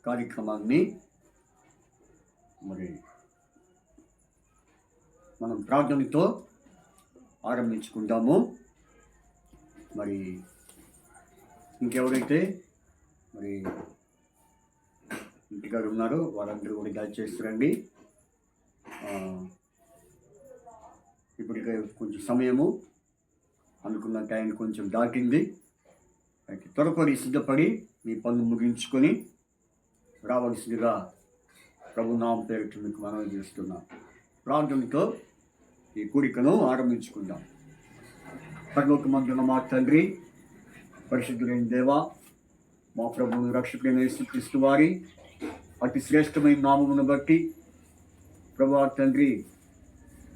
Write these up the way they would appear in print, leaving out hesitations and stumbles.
కార్యక్రమాన్ని మరి మనం ప్రార్థనతో ఆరంభించుకుంటాము. మరి ఇంకెవరైతే మరి ఇంటికాడ ఉన్నారో వారందరూ కూడా దయచేసి రండి. ఇప్పటికే కొంచెం సమయము అనుకున్న టైం కొంచెం దాటింది. అయితే త్వరపడి సిద్ధపడి మీ పనులు ముగించుకొని రావాల్సిందిగా ప్రభునామం పేరిట మీకు మనవి చేస్తున్నాం. ప్రార్థనతో ఈ కూడికను ఆరంభించుకుందాం. పరలోకమందున్న మా తండ్రి, పరిశుద్ధులైన దేవా, మా ప్రభువును రక్షకుడైన యేసుక్రీస్తు వారి అతి శ్రేష్టమైన నామమును బట్టి ప్రభువా తండ్రి,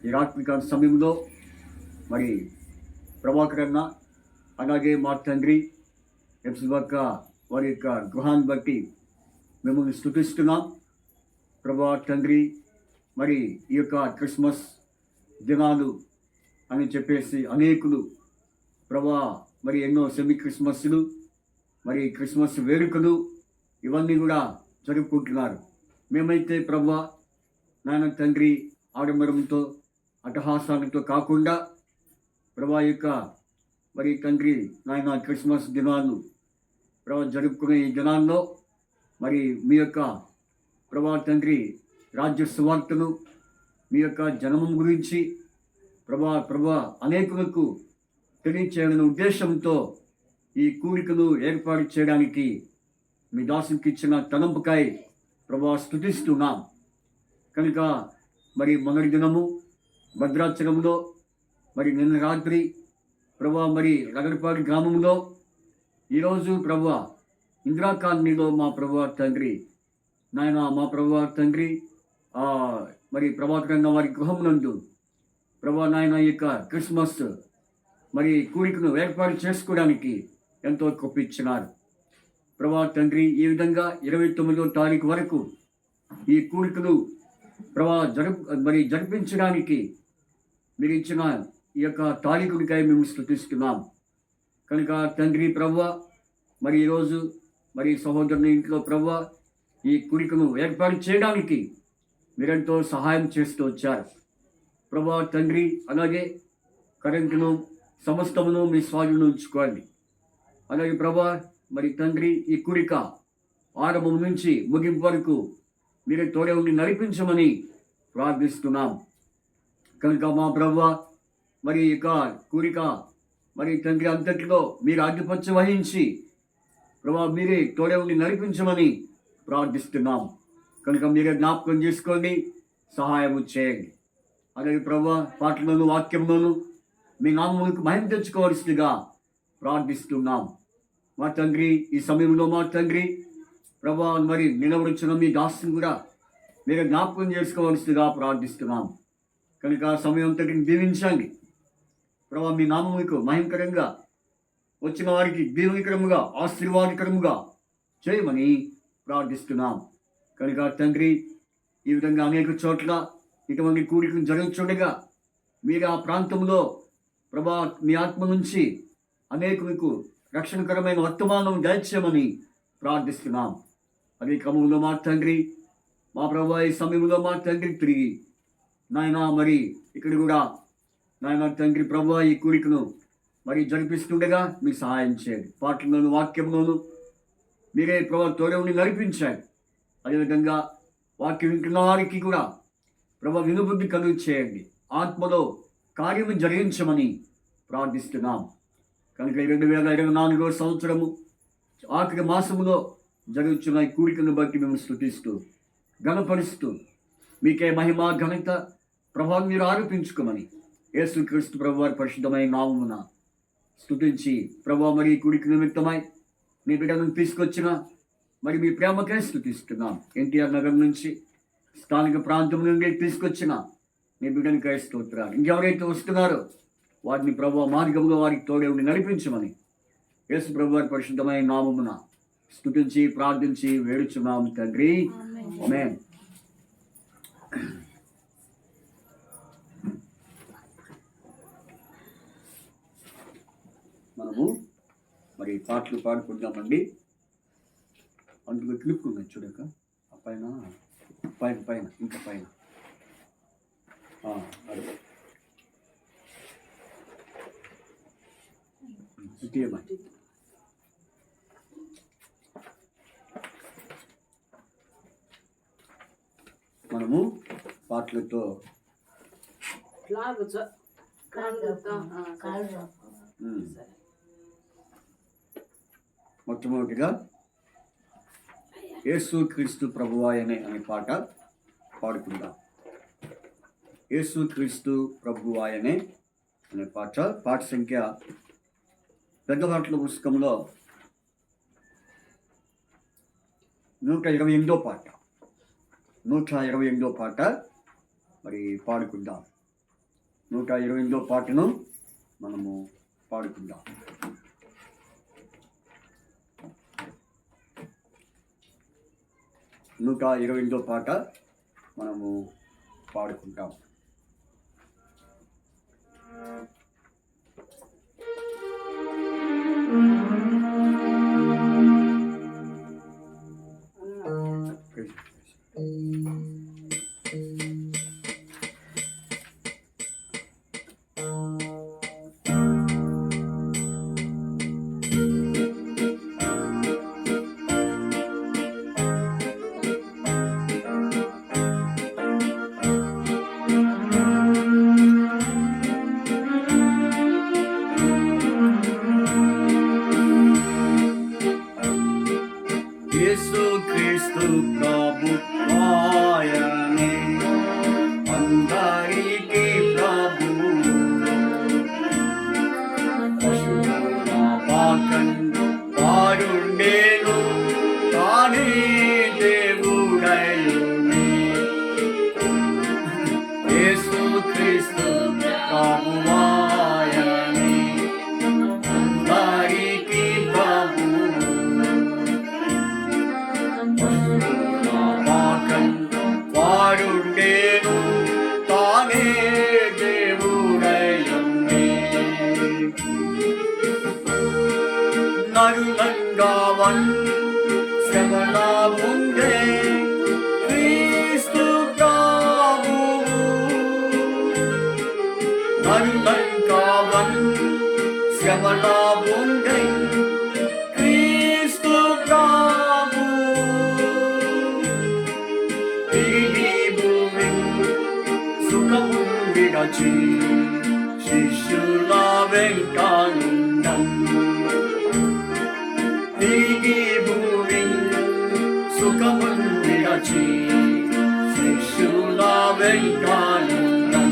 ఈ రాత్రికాల సమయంలో మరి ప్రభాకర్ అన్న అలాగే మా తండ్రి ఎప్సిబక్క వారి యొక్క గృహాన్ని బట్టి మిమ్మల్ని స్తుతిస్తున్నాం. ప్రభువా తండ్రి, మరి ఈ యొక్క క్రిస్మస్ దినాలు అని చెప్పేసి అనేకులు ప్రభువా మరి ఎన్నో సెమీ క్రిస్మస్లు, మరి క్రిస్మస్ వేడుకలు ఇవన్నీ కూడా జరుపుకుంటున్నారు. మేమైతే ప్రభువా నాయన తండ్రి ఆడంబరంతో అట్టహాసాలతో కాకుండా ప్రభా యొక్క మరి తండ్రి నాయన క్రిస్మస్ దినాలు ప్రభా జరుపుకునే ఈ దినాల్లో మరి మీ యొక్క ప్రభా తండ్రి రాజ్య సువార్తను మీ యొక్క జన్మం గురించి ప్రభా అనేకులకు తెలియచేయాలనే ఉద్దేశంతో ఈ కూడికను ఏర్పాటు చేయడానికి మీ దాసునికి ఇచ్చిన తలంపుకాయ ప్రభా స్తుతిస్తున్నాం. కనుక మరి మొదటి దినము భద్రాచలంలో, మరి నిన్న రాత్రి ప్రభా మరి రగడపాడి గ్రామంలో, ఈరోజు ప్రభా ఇందిరా కాలనీలో మా ప్రభా తండ్రి నాయన మా ప్రభా తండ్రి మరి ప్రభాకరంగా వారి గృహం నందు ప్రభా నాయన యొక్క క్రిస్మస్ మరి కూడికను ఏర్పాటు చేసుకోవడానికి ఎంతో కొప్పించినారు. ప్రభా తండ్రి ఈ విధంగా 29వ తారీఖు వరకు ఈ కూడికలు ప్రభా జరిపించడానికి మీరు ఇచ్చిన ఈ యొక్క తారీఖునికై మేము స్తుతిస్తున్నాం. కనుక తండ్రి ప్రభువా మరి ఈరోజు మరి సహోదరుని ఇంట్లో ప్రభువా ఈ కూడికను ఏర్పాటు చేయడానికి మీరెంతో సహాయం చేస్తూ వచ్చారు. ప్రభువా తండ్రి అలాగే కరెంటును సమస్తమును మీ స్వాధీనంలో ఉంచుకోండి. అలాగే ప్రభువా మరి తండ్రి ఈ కూడిక ఆరంభం నుంచి ముగింపు వరకు మీరే తోడే ఉండి నడిపించమని ప్రార్థిస్తున్నాం. కనుక మా ప్రభువా మరి ఇక కూడిక మరి తండ్రి అంతటిలో మీరు ఆధిపత్యం వహించి ప్రభా మీరే తోడే ఉండి నడిపించమని ప్రార్థిస్తున్నాం. కనుక మీరే జ్ఞాపకం చేసుకోండి, సహాయం చేయండి. అలాగే ప్రభా పాటలోను వాక్యంలోను మీ నామమునకు మహిమ తెచ్చుకోవాల్సిందిగా ప్రార్థిస్తున్నాం. మా తండ్రి ఈ సమయంలో మా తండ్రి ప్రభా మరి నిలవరించిన మీ దాసుని కూడా మీరు జ్ఞాపకం చేసుకోవాల్సిందిగా ప్రార్థిస్తున్నాం. కనుక సమయం అంతటిని దీవించండి ప్రభా, మీ నామమునకు మహిమకరంగా వచ్చిన వారికి దీవెనకరముగా ఆశీర్వాదకరముగా చేయమని ప్రార్థిస్తున్నాం. కనుక తండ్రి ఈ విధంగా అనేక చోట్ల ఇటువంటి కూడికలు జరుగుతుండగా మీరు ఆ ప్రాంతంలో ప్రభా మీ ఆత్మ నుంచి అనేకులకు రక్షణకరమైన వర్తమానం దయచేయమని ప్రార్థిస్తున్నాం. అదే క్రమంలో మా తండ్రి మా ప్రభా ఈ సమయంలో మా తండ్రి తిరిగి నాయన మరి ఇక్కడ కూడా నాయన తండ్రి ప్రభా ఈ కూడికను మరి జరిపిస్తుండగా మీకు సహాయం చేయండి. పాటల్లోను వాక్యంలోను మీరే ప్రభా తోడే ఉండి నడిపించారు. అదేవిధంగా వాక్యం వింటున్న వారికి కూడా ప్రభా వినుబుద్ధి కలుగు చేయండి, ఆత్మలో కార్యము జరిగించమని ప్రార్థిస్తున్నాం. కనుక 2024వ సంవత్సరము ఆఖరి మాసములో జరుగుతున్న ఈ కూడికను బట్టి మేము స్తుతిస్తూ ఘనపరుస్తూ మీకే మహిమ ఘనత ప్రభావం మీరు ఆరోపించుకోమని యేసుక్రీస్తు ప్రభు వారి పరిశుద్ధమైన నామమున స్తుతించి ప్రభా మరి కూడిక నిమిత్తమై మీ బిడ్డలను తీసుకొచ్చిన మరి మీ ప్రేమకే స్తుతిస్తున్నాం. ఎన్టీఆర్ నగర్ నుంచి స్థానిక ప్రాంతం నుండి తీసుకొచ్చిన మీ బిడ్డనికై స్తోత్రాలు. ఇంకెవరైతే వస్తున్నారో వారిని ప్రభు మార్గంలో వారికి తోడే ఉండి నడిపించమని యేసు ప్రభు వారి పరిశుద్ధమైన నామమున స్తుతించి ప్రార్థించి వేడుచున్నాం తండ్రి, ఆమేన్. మనము మరి పాటలు పాడుకుందామండి. అందులో క్లిప్ ఉంది చూడక ఆ పైన పైన పైన ఇంకా పైన అది ఇటీమా మనము పాటలతో మొట్టమొదటిగా యేసు క్రీస్తు ప్రభువాయనే అనే పాట పాడుకుందాం. యేసు క్రీస్తు ప్రభువాయనే అనే పాట సంఖ్య పెద్ద పాటల పుస్తకంలో 128వ పాట 128వ పాట మరి పాడుకుందాం. 128వ పాటను మనము పాడుకుందాం. నూట 128వ పాట మనము పాడుకుంటాం. యేసు క్రీస్తు ప్రభువాయనే అందరికీ ప్రభువు, పశువుల పాకండు వాడుండేను తానే దేవుడయునే. యేసు క్రీస్తు ప్రభువాయనే అందరికీ ప్రభువు, వాడుండేను తానే దేవుడయునే. నరులంగా శ్రమల ముందే క్రీస్తు ప్రభువు, నరులంగా శ్రమల ముందే క్రీస్తు ప్రభువు, సుఖము విడచి శిష్యుల వెంటానుండం, తిరిగి భూమి సుఖము విడచి శిష్యుల వెంటానుండం.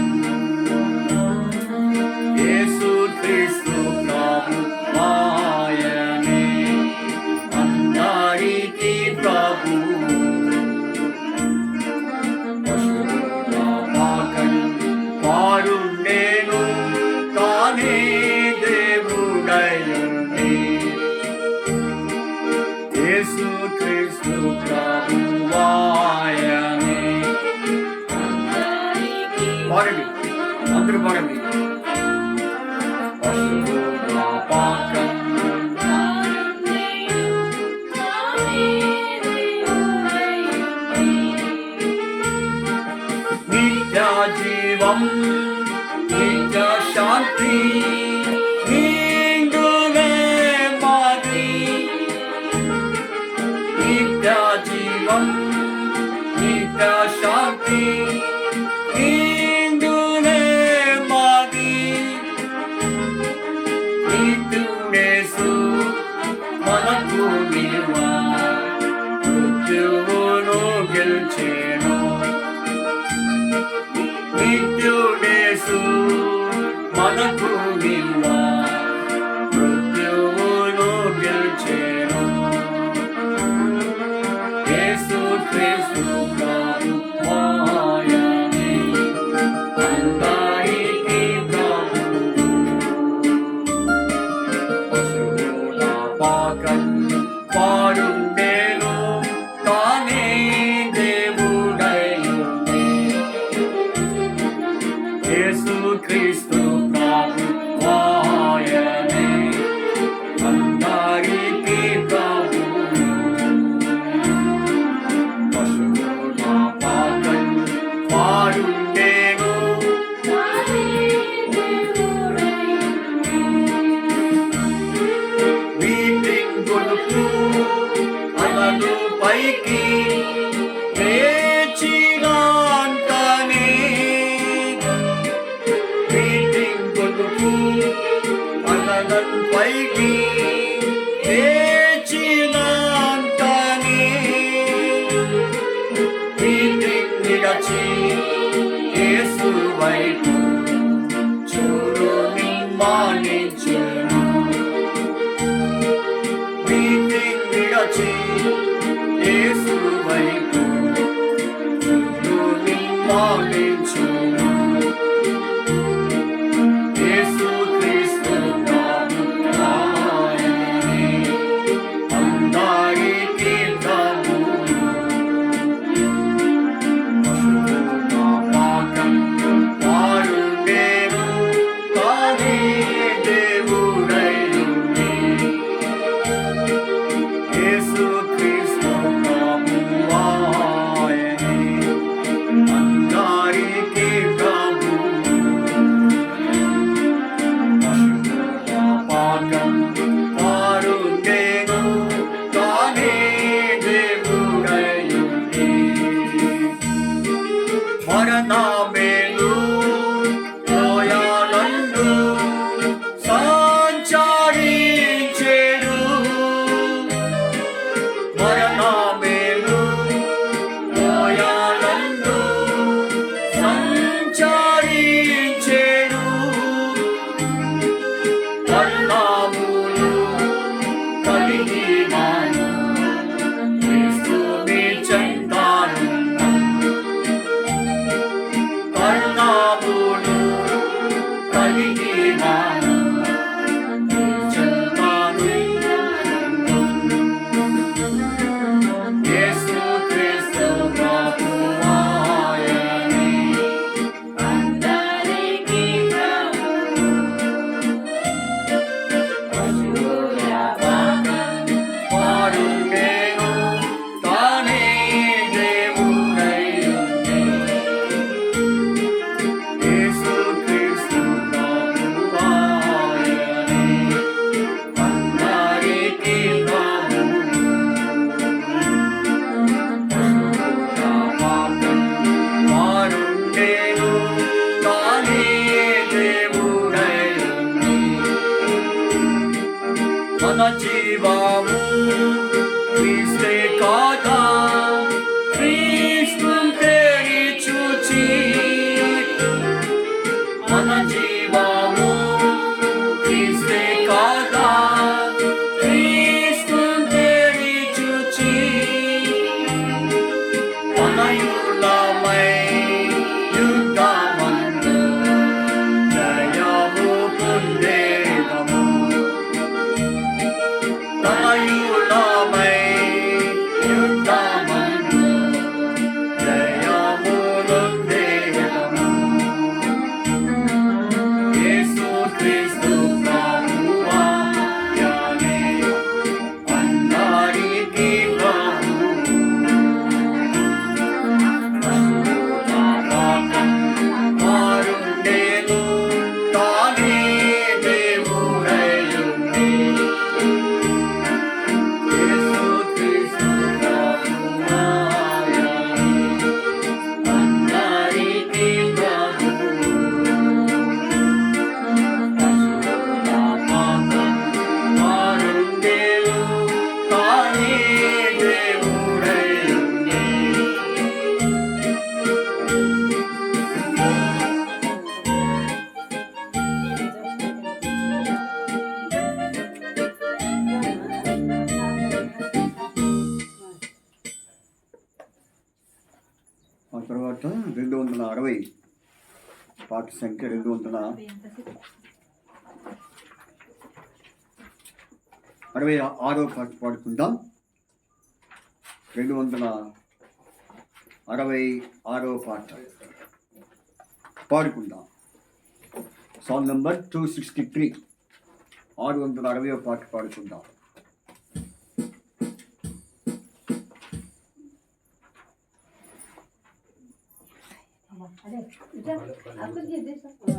యేసు క్రీస్తు ప్రభువాయనే అందరికీ ప్రభువు, వాడుండేను తానే దేవుడయునే. యేసు క్రీస్తు ప్రభువాయనే. పాడండి, అందరూ పాడండి. పశువుల పాకండు నిత్య జీవం నిత్య శాంతి నీందునే మాది, నిత్య జీవం నిత్య శాంతి నీందునే మాది. నిత్యుడేసు మనకు నీవా మృత్యువును గెలిచెను, నిత్యుడేసు మనకు నీవా మృత్యువును గెలిచెను. యేసు క్రీస్తు ప్రభువాయనే అందరికీ ప్రభువు, పశువుల పాకండు వాడుండేను తానే దేవుడయునే. యేసు క్రీస్తు ప్రభువాయనే పాలించును. నీతి విడచి యేసు వైపు చుట్టూని పాలించును. యేసు క్రీస్తు ప్రభువాయని అందరికీ ప్రభువు. పాపం వారుండేను కానీ దేవుడైయుండి. యేసు క్రీస్తు ప్రభువాయని అందరికీ ప్రభువు. పాపం వారుండేను కానీ దేవుడైయుండి. మరణమేలు లోయలందు సంచరించెను. మరణమేలు లోయలందు సంచరించెను. మరణములు కలిగినాను క్రీస్తుని చెంతానున్నాను. కరుణాములు కలిగినాను చెంతానున్నాను. యేసు క్రీస్తు ప్రభువాయని అందరికీ ప్రభువు. పశువుల పాకం వారుండేను కానీ దేవుడైయుండి. యేసు క్రీస్తు ప్రభువాయని అందరికీ ప్రభువు. పశువుల పాకం వారుండేను కానీ దేవుడైయుండి. మన జీవము క్రీస్తే కాదా క్రీస్తుని తేరి చూచి. మన జీవము క్రీస్తే కాదా క్రీస్తుని తేరి చూచి. అనయులమై యుద్ధమందు జయము పొందేదము. తనయులమై యుద్ధమందు జయము పొందేదము. యేసు క్రీస్తు ప్రభువాయని అందరికీ ప్రభువు. పశువుల పాకం వారుండేను కానీ దేవుడైయుండి. యేసు క్రీస్తు ప్రభువాయని అందరికీ ప్రభువు. పశువుల పాకం వారుండేను కానీ దేవుడైయుండి. ఆ తర్వాత 260 పాట సంఖ్య 266 పాట పాడుకుందాం. 266 పాట పాడుకుందాం. సాంగ్ నంబర్ 263 660 పాట పాడుకుందాం. अरे बेटा आपको ये दे सकते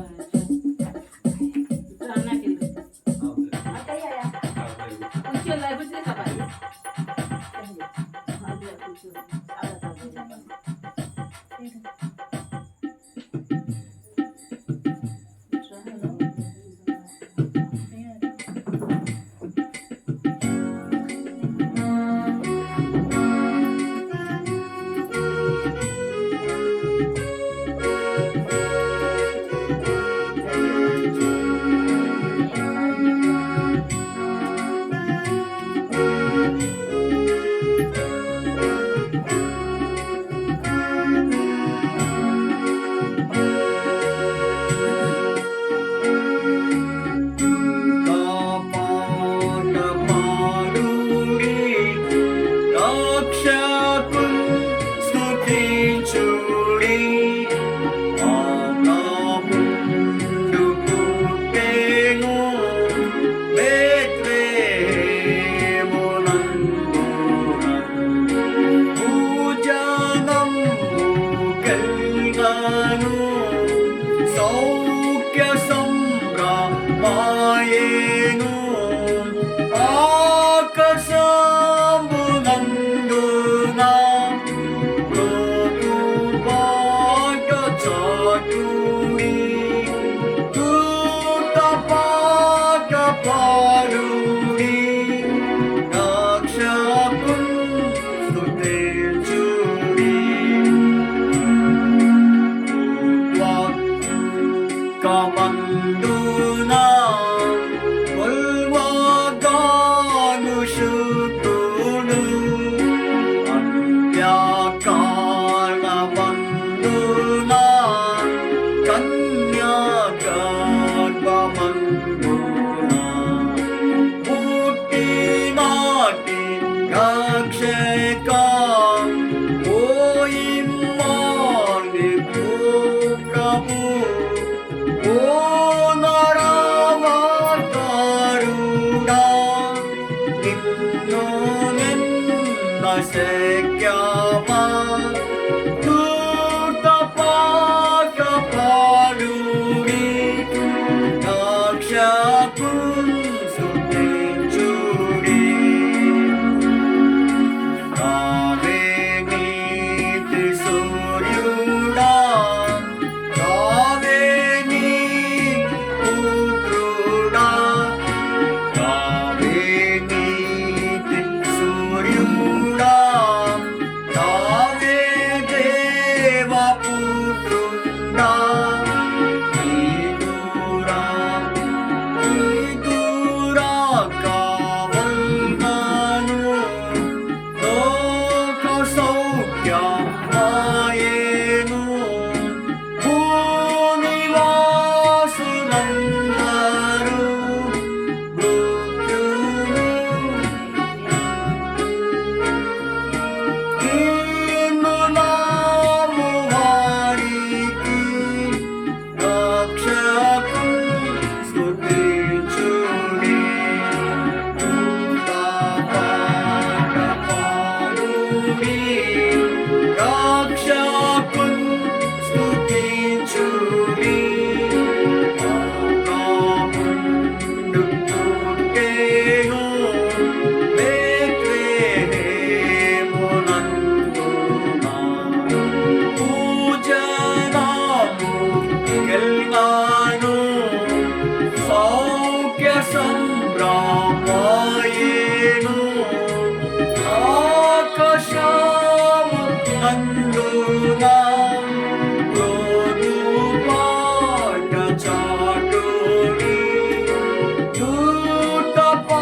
మాయేను ఆకాశంబునందున ప్రభువాట చాటుని దూతపాట పాడుని రక్షకున్ స్తుతించుడి కమందునా కొల్వగాను శుద్ధుడు అంత్యకాలమందునా కన్యాగర్భమందునా పుట్టినాటి రక్షకా ఓ ఇమ్మాని ప్రభు ఓ నరవతారుడా నిన్ను నిన్న శక్యమా దూతపాట పాడుడి రక్షకున్ స్తుతించుడి రావే నీతి సూర్యుడా రావే నీ పుత్రుడా రావే నీతి సూర్యుడా రావే దేవపుత్రుడా నీదురా కావల్గాను లోక సౌఖ్యమాయేను భూనివాసులందరూ మృత్యును కీర్ణులాము వారికి రక్షకున్ స్తుతించుడి దూతపాట పాడుడి రక్షకున్ స్తుతించుడి ఆకాముండు పుట్టెను బేత్లెహేమునందున పూజనము గెల్గాను సౌఖ్య సంభ్రమాయేను ఆకాశము నందున ప్రభువాట చాటుని దూతపాట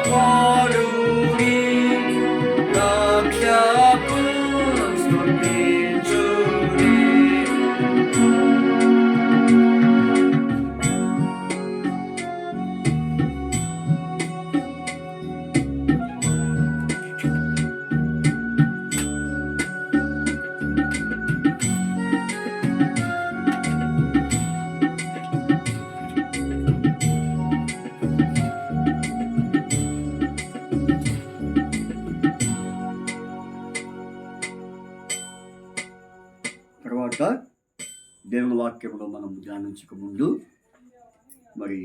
పాడుని రక్షకున్ స్తుతించుడి తర్వాత దేవుని వాక్యంలో మనం ధ్యానించక ముందు మరి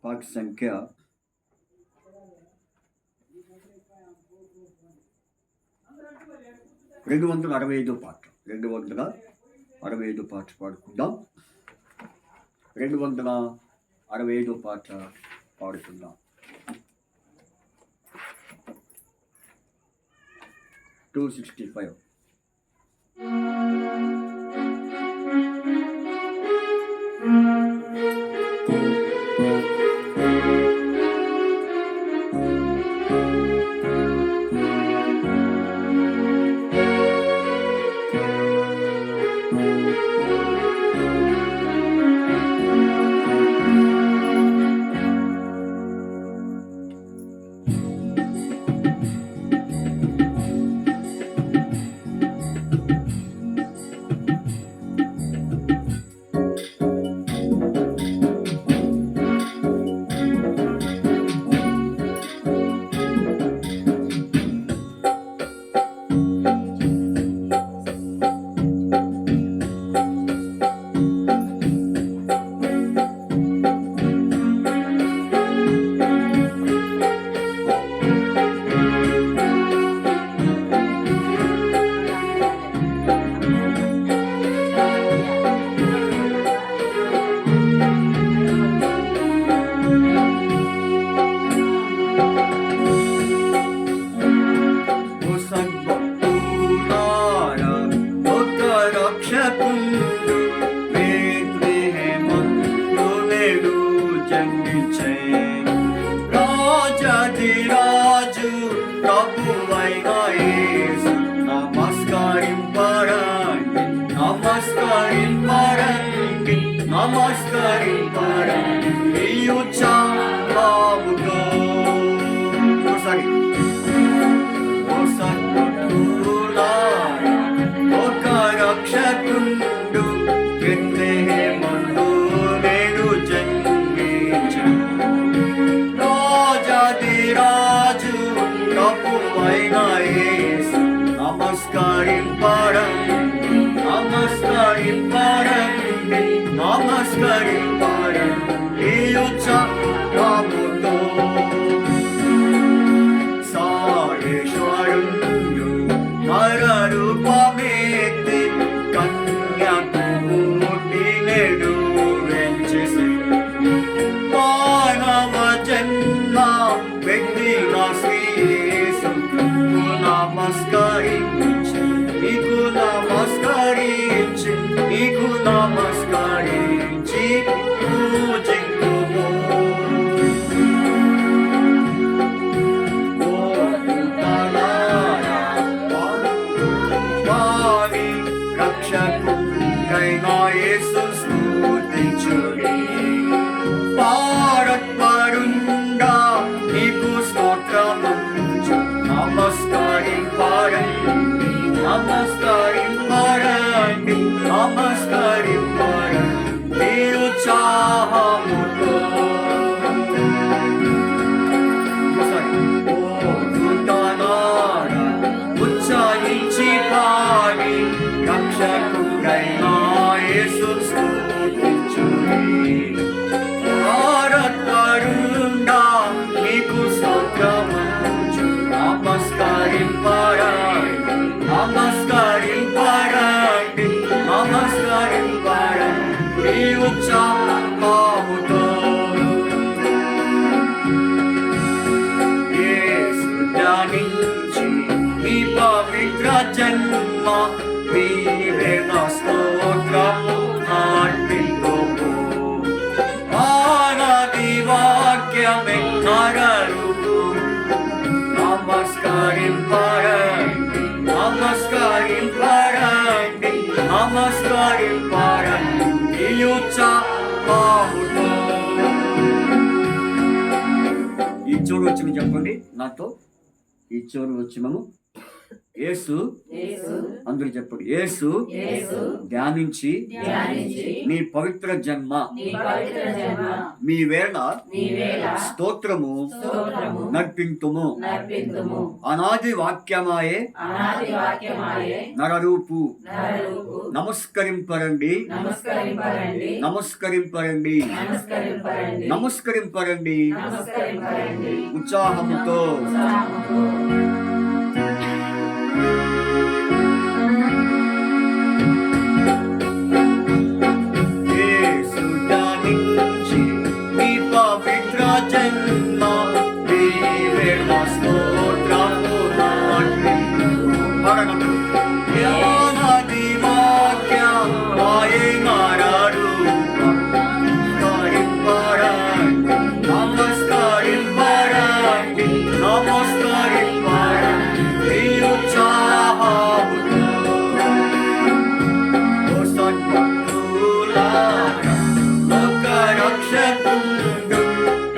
పాట సంఖ్య 265 పాట 265 పాట పాడుకుందాం. 265 పాట పాడుకుందాం. 265. రాజాదిరాజు ప్రభువైన యేసు నమస్కరింపరండి, నమస్కరింపరండి, నమస్కరింపరండి ఈ ఉత్సాహముతో. ఒకసారి ఒక రక్షకుండు బెత్లెహేములో నేడు జన్మించెను. రాజాదిరాజు ప్రభువైన యేసు నమస్కరింపరండి, నమస్కరింపరండి, నమస్కరింపరండి ఈ ఉత్సాహముతో. సాయేశ్వరుడు నరరూపమెత్తి కన్యకు పుట్టి నేడు వెంచెసి. మానవ జన్మ వ్యక్తిగా శ్రీ యేసు నమస్కరించి, నీకు నమస్కరించి, నీకు నమస్కరించి పూజింతుము. వారి రక్షకుడైన యేసు స్తుతించుడి. భారత్వరుండా నీకు స్తోత్రమంచు, నమస్కరింపరండి, నమస్కరింపరండి, నమస్కరింపరండి ఈ ఉత్సాహముతో. ఉత్సాహించి పాడి రక్షకుడైన యేసు స్తుతించుడి. భారత్వరుండా నీకు స్తోత్రమంచు, నమస్కరింపరండి, నమస్కరింపరండి, నమస్కరింపరండి ఈ ఉత్సాహముతో. యేసు ధ్యానించి మీ పవిత్ర జన్మ మీరే నా స్తోత్రము అర్పింతుము. ఆనాది వాక్యమే నరరూపు, నమస్కరింపరండి, నమస్కరింపరండి, నమస్కరింపరండి ఈ ఉత్సాహముతో. ఈ చివరి వచ్చిన చెప్పండి నాతో. ఈ చివరి వచ్చినము యేసు, అందరూ చెప్పండి. యేసు ధ్యానించి నీ పవిత్ర జన్మ మీ వేళ స్తోత్రము నర్పింతుము. అనాది వాక్యమాయే నరరూపు, నమస్కరింపరండి, నమస్కరింపరండి, నమస్కరింపరండి ఉత్సాహముతో. యేసు ధ్యానించి నీ పవిత్ర జన్మ నీవే నా స్తోత్రము అర్పింతుము. అనాది వాక్యమాయే నరరూపం, నమస్కరింపరండి, నమస్కరింపరండి, నమస్కరింపరండి ఈ ఉత్సాహముతో. ఓ సద్భక్తులారా, ఒక రక్షకుండు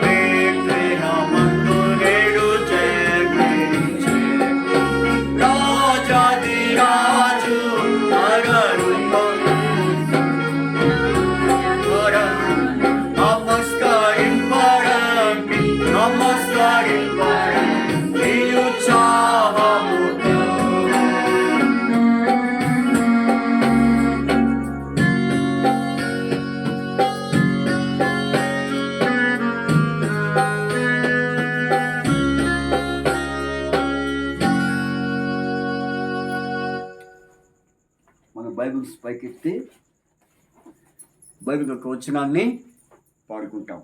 బెత్లెహేములో నేడు జన్మించెను. రాజాదిరాజు నరరూపము నమస్కరింపరండి, నమస్కరింపరండి ఈ ఉత్సాహముతో. మన బైబిల్స్ పైకెత్తి బైబిల్ యొక్క వచనాన్ని పాడుకుంటాం.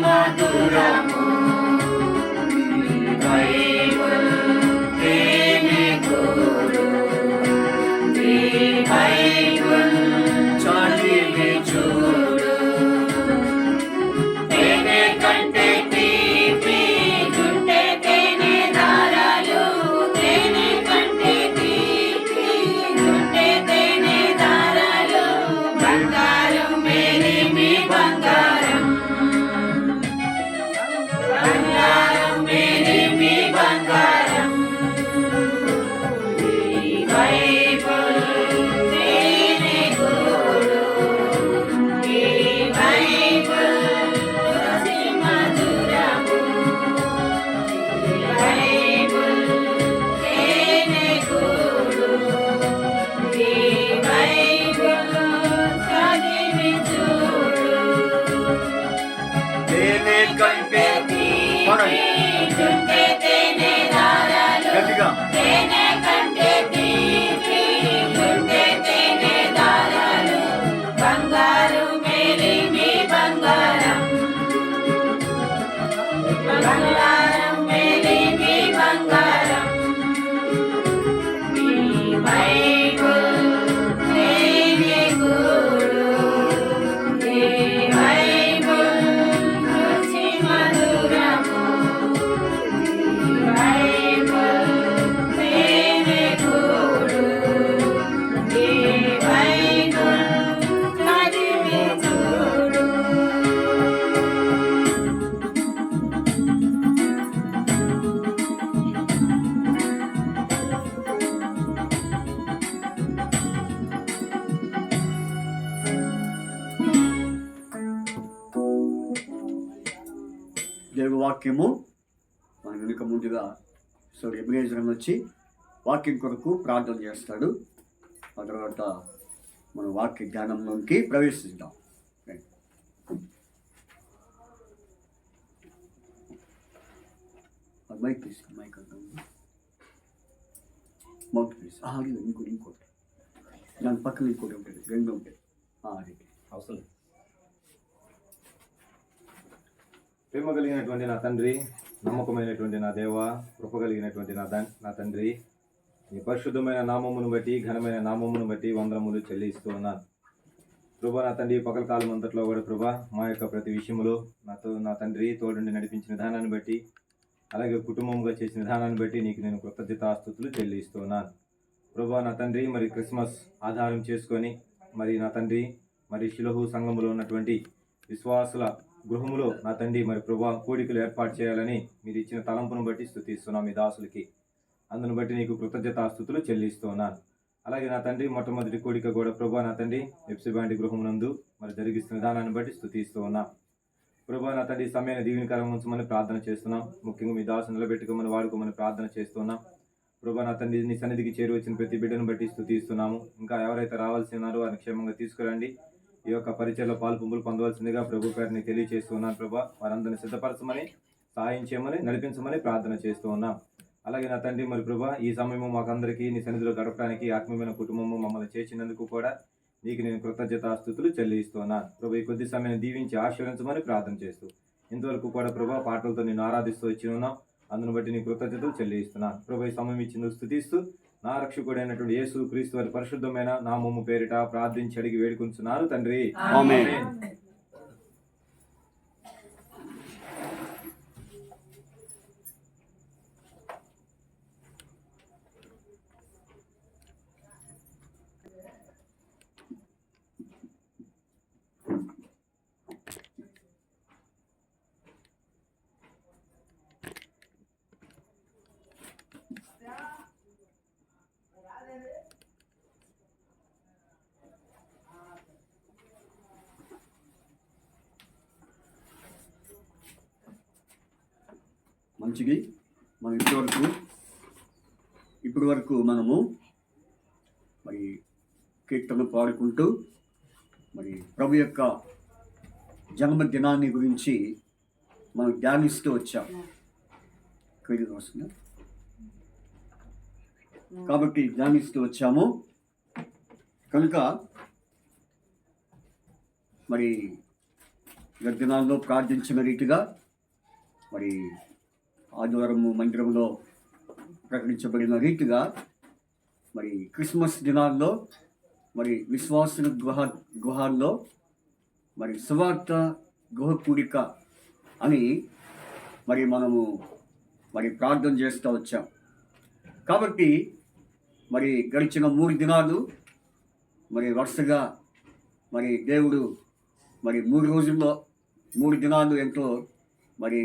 మధురము బైబిల్ తేనె కూడు ఈ బైబిల్ చదివి చూడు తేనె కంటే తీపి జుంటె తేనె దారాలు తేనె కంటే తీపి జుంటె తేనె దారాలు బంగారం మేలిమి బంగారం బంగారం మేలిమి బంగారం ఈ బైబిల్ తేనె కూడు ఈ బైబిల్ రసి మధురము ఈ బైబిల్ తేనె కూడు ఈ బైబిల్ చదివి చూడు తేనె కంటే తీపి జుంటె తేనె దారాలు గట్టిగా తేనె కంటే తీపి జుంటె తేనె దారాలు బంగారు మేలిమి బంగారం బంగారం మేలిమి బంగారం ఈ బైబిల్ తేనె కూడు ఈ బైబిల్ రుచి మధురము ఈ బైబిల్ తేనె కూడు ఈ బైబిల్ చదివి చూడు దేవుని వాక్యము మన వెనుక ముందుగా ఎబ్రేజరం వచ్చి వాక్యం కొరకు ప్రార్థన చేస్తాడు. ఆ తర్వాత మన వాక్య జ్ఞానంలోకి ప్రవేశిద్దాం. మైక్ తీసుకో, మైక్ అంటాం మౌత్ ప్లీజ్. ఇంకోటి దాని పక్కన ఇంకోటి ఉంటుంది, రెండు ఉంటాయి. అది అవసరం. ప్రేమ కలిగినటువంటి నా తండ్రి, నమ్మకమైనటువంటి నా దేవ, కృప కలిగినటువంటి నా తండ్రి, నీ పరిశుద్ధమైన నామమును బట్టి ఘనమైన నామమును బట్టి వందనములు చెల్లిస్తూ ఉన్నాను. ప్రభా నా తండ్రి, పగల కాలం అంతట్లో కూడా ప్రభా మా యొక్క ప్రతి విషయంలో నా తండ్రి తోడుండి నడిపించిన విధానాన్ని బట్టి, అలాగే కుటుంబంగా చేసిన విధానాన్ని బట్టి నీకు నేను కృతజ్ఞతాస్తుతులు చెల్లిస్తూ ఉన్నాను. ప్రభా నా తండ్రి, మరి క్రిస్మస్ ఆధారం చేసుకొని మరి నా తండ్రి మరి షిలోహు సంఘములో ఉన్నటువంటి విశ్వాసుల గృహములో నా తండ్రి మరి ప్రభా కోడికలు ఏర్పాటు చేయాలని మీరు ఇచ్చిన తలంపును బట్టి స్తుతిస్తున్నాం మీ దాసులకి. అందును బట్టి నీకు కృతజ్ఞతాస్తుతులు చెల్లిస్తూ ఉన్నాను. అలాగే నా తండ్రి మొట్టమొదటి కోడిక కూడా ప్రభా నా తండ్రి ఎప్సిబాంటి గృహమునందు మరి జరిగిస్తున్న విధానాన్ని బట్టి స్తుతిస్తూ ఉన్నాం. ప్రభా నా తండ్రి సమయాన్ని దీవెనకరంగా ఉంచమని ప్రార్థన చేస్తున్నాం. ముఖ్యంగా మీ దాసు నిలబెట్టుకోమని వాడుకోమని ప్రార్థన చేస్తున్నాం. ప్రభా నా తండ్రి నీ సన్నిధికి చేరువచ్చిన ప్రతి బిడ్డను బట్టి స్తుతిస్తున్నాము. ఇంకా ఎవరైతే రావాల్సి ఉన్నారో వారిని క్షేమంగా తీసుకురండి. ఈ యొక్క పరిచయలో పాల్పొంపులు పొందవలసిందిగా ప్రభు గారిని తెలియజేస్తున్నాను. ప్రభా వారందరిని సిద్ధపరచమని, సహాయం చేయమని, నడిపించమని ప్రార్థన చేస్తూ ఉన్నాం. అలాగే నా తండ్రి మరి ప్రభా ఈ సమయము మాకందరికీ నీ సన్నిధిలో గడపడానికి ఆత్మీయమైన కుటుంబము మమ్మల్ని చేసినందుకు కూడా నీకు నేను కృతజ్ఞతాస్తుతులు చెల్లిస్తున్నాను. ప్రభు ఈ కొద్ది సమయాన్ని దీవించి ఆశీర్వదించమని ప్రార్థన చేస్తూ ఇంతవరకు కూడా ప్రభా పాటలతో నేను ఆరాధిస్తూ వచ్చి ఉన్నాం. అందును బట్టి నీ కృతజ్ఞతలు చెల్లిస్తున్నాను. ప్రభు ఈ సమయం ఇచ్చిందుకు స్తుతిస్తూ నా రక్షకుడైనటువంటి యేసు క్రీస్తు వారి పరిశుద్ధమైన నామము పేరిట ప్రార్థించి అడిగి వేడుకుంటున్నాను తండ్రి, ఆమేన్. మంచిది. మనం ఇప్పటి వరకు మనము మరి కీర్తన పాడుకుంటూ మరి ప్రభు యొక్క జన్మదినాన్ని గురించి మనం ధ్యానిస్తూ వచ్చాం. వస్తుందా? కాబట్టి ధ్యానిస్తూ వచ్చాము కనుక మరి దినాల్లో ప్రార్థించిన రీతిగా మరి ఆదివారం మందిరంలో ప్రకటించబడిన రీతిగా మరి క్రిస్మస్ దినాల్లో మరి విశ్వాసుల గృహాల్లో మరి సువార్త గృహ కూడిక అని మరి మనము మరి ప్రార్థన చేస్తూ వచ్చాం. కాబట్టి మరి గడిచిన 3 దినాలు మరి వరుసగా మరి దేవుడు మరి 3 రోజుల్లో 3 దినాలు ఎంతో మరి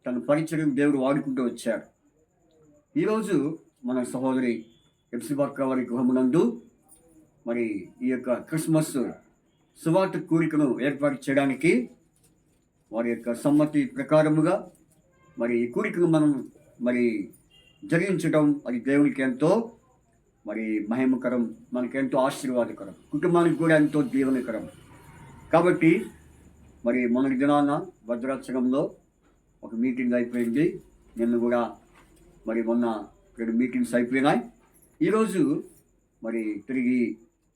తన పరిచయం దేవుడు వాడుకుంటూ వచ్చాడు. ఈరోజు మన సహోదరి ఎప్సిబాక్క వారి గృహమునందు మరి ఈ యొక్క క్రిస్మస్ సువార్త కూడికను ఏర్పాటు చేయడానికి వారి యొక్క సమ్మతి ప్రకారముగా మరి ఈ కూడికను మనం మరి జరిగించడం అది దేవునికి ఎంతో మరి మహిమకరం, మనకెంతో ఆశీర్వాదకరం, కుటుంబానికి కూడా ఎంతో దీవెనకరం. కాబట్టి మరి మొన్నటి దినాన భద్రాచలంలో ఒక మీటింగ్ అయిపోయింది. నిన్న కూడా మరి మొన్న 2 మీటింగ్స్ అయిపోయినాయి. ఈరోజు మరి తిరిగి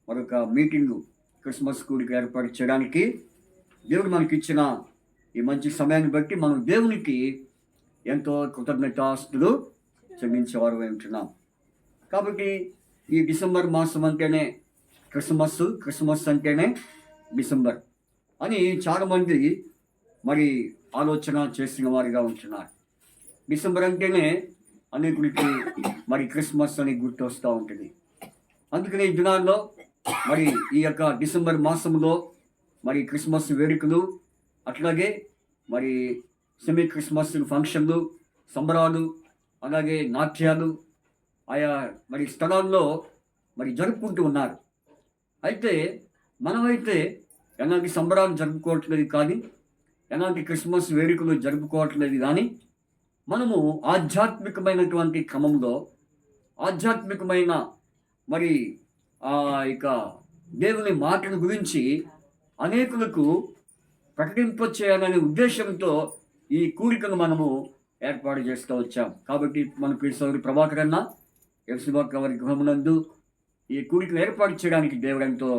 మరొక మీటింగు క్రిస్మస్ కూడిక ఏర్పాటు చేయడానికి దేవుడు మనకి ఇచ్చిన ఈ మంచి సమయాన్ని బట్టి మనం దేవునికి ఎంతో కృతజ్ఞతాస్తులు చెల్లించేవారు ఉంటున్నాం. కాబట్టి ఈ డిసెంబర్ మాసం అంటేనే క్రిస్మస్ అంటేనే డిసెంబర్ అని చాలామంది మరి ఆలోచన చేసిన వారిగా ఉంటున్నారు. డిసెంబర్ అంటేనే అనేకుడికి మరి క్రిస్మస్ అని గుర్తు వస్తూ ఉంటుంది. అందుకని ఈ దినాల్లో మరి ఈ యొక్క డిసెంబర్ మాసంలో మరి క్రిస్మస్ వేడుకలు, అట్లాగే మరి సెమీ క్రిస్మస్ ఫంక్షన్లు, సంబరాలు, అలాగే నాట్యాలు ఆయా మరి స్థలాల్లో మరి జరుపుకుంటూ ఉన్నారు. అయితే మనమైతే ఎలాంటి సంబరాలు జరుపుకోవట్లేదు కానీ, ఎలాంటి క్రిస్మస్ వేడుకలు జరుపుకోవట్లేదు కానీ, మనము ఆధ్యాత్మికమైనటువంటి క్రమంలో ఆధ్యాత్మికమైన మరి ఇక దేవుని మాటల గురించి అనేకులకు ప్రకటింపచేయాలనే ఉద్దేశంతో ఈ కూడికను మనము ఏర్పాటు చేస్తూ వచ్చాం. కాబట్టి మనకు సౌరి ప్రభాకర్ అన్న ఎఫ్సిబాక్క వారి గృహమునందు ఈ కూడికను ఏర్పాటు చేయడానికి దేవుడు ఎంతో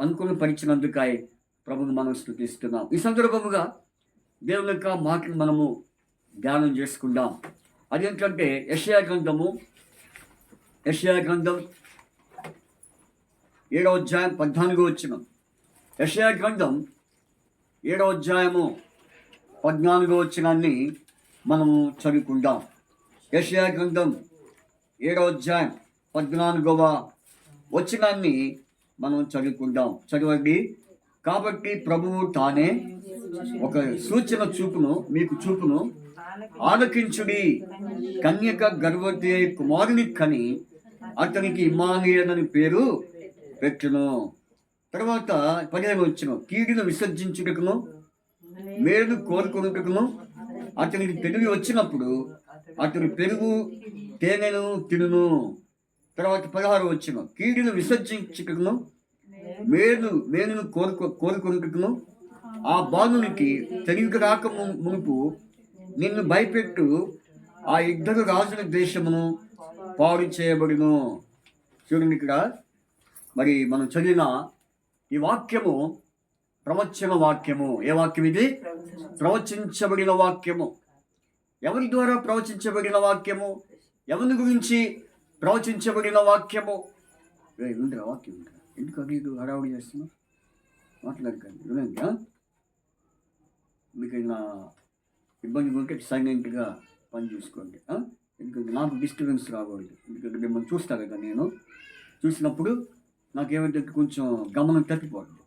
అనుకూల పరిచినందుకై ప్రభుని మనం స్తుతిస్తున్నాం. ఈ సందర్భముగా దేవుని యొక్క మాటను మనము ధ్యానం చేసుకుందాం. అదేంటంటే యెషయా గ్రంథం 7వ అధ్యాయం 14వ వచనం. యెషయా గ్రంథం 7వ అధ్యాయము 14వ వచనాన్ని మనము చదువుకుందాం. యెషయా గ్రంథం 7వ అధ్యాయం 14వ వచనాన్ని మనం చదువుకుందాం. చదవండి. కాబట్టి ప్రభువు తానే ఒక సూచన మీకు చూపును, ఆలకించుడి. కన్యక గర్భవతి కుమారుని కని అతనికి ఇమ్మానుయేలు అని పేరు పెట్టును. తర్వాత 15వ వచనం. కీడును విసర్జించుటకును మేలు కోరుకొనుటకును అతనికి తెలివి వచ్చినప్పుడు అతను పెరుగు తేనెను తినును. తర్వాత 16వ వచనం. కీడును విసర్జించుటకును మేలును కోరుకొనుటకును ఆ బాలునికి తెలివికి రాక మునుపు నిన్ను భయపెట్టు. ఆ 2 రాజుల దేశమును పాడు చేయబడును. చూడండి, ఇక్కడ మరి మనం చదివిన ఈ వాక్యము ప్రవచన వాక్యము. ఏ వాక్యం ఇది? ప్రవచించబడిన వాక్యము. ఎవరి ద్వారా ప్రవచించబడిన వాక్యము? ఎవరి గురించి ప్రవచించబడిన వాక్యము? ఉందిరా వాక్యం ఉందిరా, ఎందుకు అది హడావుడి చేస్తున్నావు? మాట్లాడకండి, వినండి. మీకు నా ఇబ్బంది ఉంటే సైలెంట్గా పని చూసుకోండి. ఎందుకంటే నాకు డిస్టర్బెన్స్ రాకూడదు. ఎందుకంటే మిమ్మల్ని చూస్తా కదా, నేను చూసినప్పుడు నాకేమైతే కొంచెం గమనం తప్పిపోతుంది.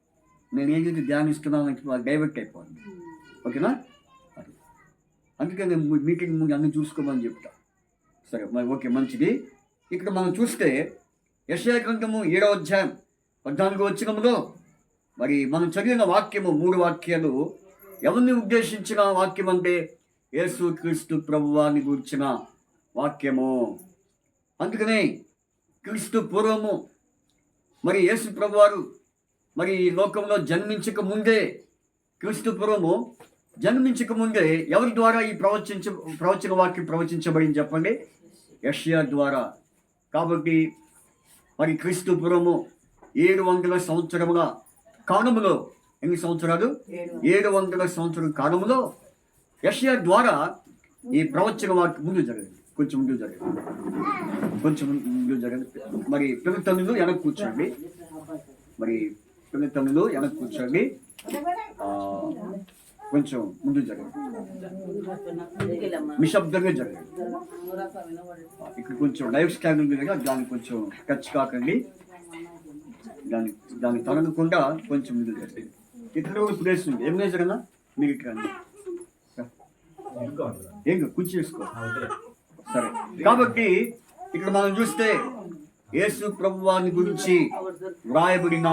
నేను ఏదైతే ధ్యానిస్తున్నాను డైవర్ట్ అయిపోతుంది. ఓకేనా? అది అందుకే నేను మీటింగ్ ముందు అన్ని చూసుకోమని చెప్తా. సరే, మరి ఓకే, మంచిది. ఇక్కడ మనం చూస్తే యెషయా గ్రంథము 7వ అధ్యాయం 14వ వచనంలో మరి మనం చదివిన వాక్యము 3 వాక్యాలు ఎవరిని ఉద్దేశించిన వాక్యం అంటే యేసు క్రీస్తు ప్రభువాన్ని గురించిన వాక్యము. అందుకనే క్రీస్తు పూర్వము మరి యేసు ప్రభువారు మరి ఈ లోకంలో జన్మించక ముందే, క్రీస్తు పూర్వము జన్మించక ముందే ఎవరి ద్వారా ఈ ప్రవచన వాక్యం ప్రవచించబడింది చెప్పండి? యెషయా ద్వారా. కాబట్టి మరి క్రీస్తు పూర్వము 700 సంవత్సరముల కాలములో ఎన్ని సంవత్సరాలు? 700 సంవత్సరాల కాలంలో యెషయా ద్వారా ఈ ప్రవచన వాక్యం ముందు జరగదు. కొంచెం ముందు జరగదు. మరి పిల్లతల్లులు వెనక్కి కూర్చోండి. కొంచెం ముందు జరగదు. నిశ్శబ్దంగా జరగదు. ఇక్కడ కొంచెం లైఫ్ స్టైల్ ఉంది కదా, దాన్ని కొంచెం టచ్ కాకండి. దాన్ని తొలగకుండా కొంచెం ముందు జరగదు. ఇక్కడ ఒక ప్లేస్ ఉంది. ఏం జరగనా మీరు ఇక్కడ ఏం కూర్చో వేసుకో. సరే, కాబట్టి ఇక్కడ మనం చూస్తే యేసు ప్రభువాని గురించి వ్రాయబడిన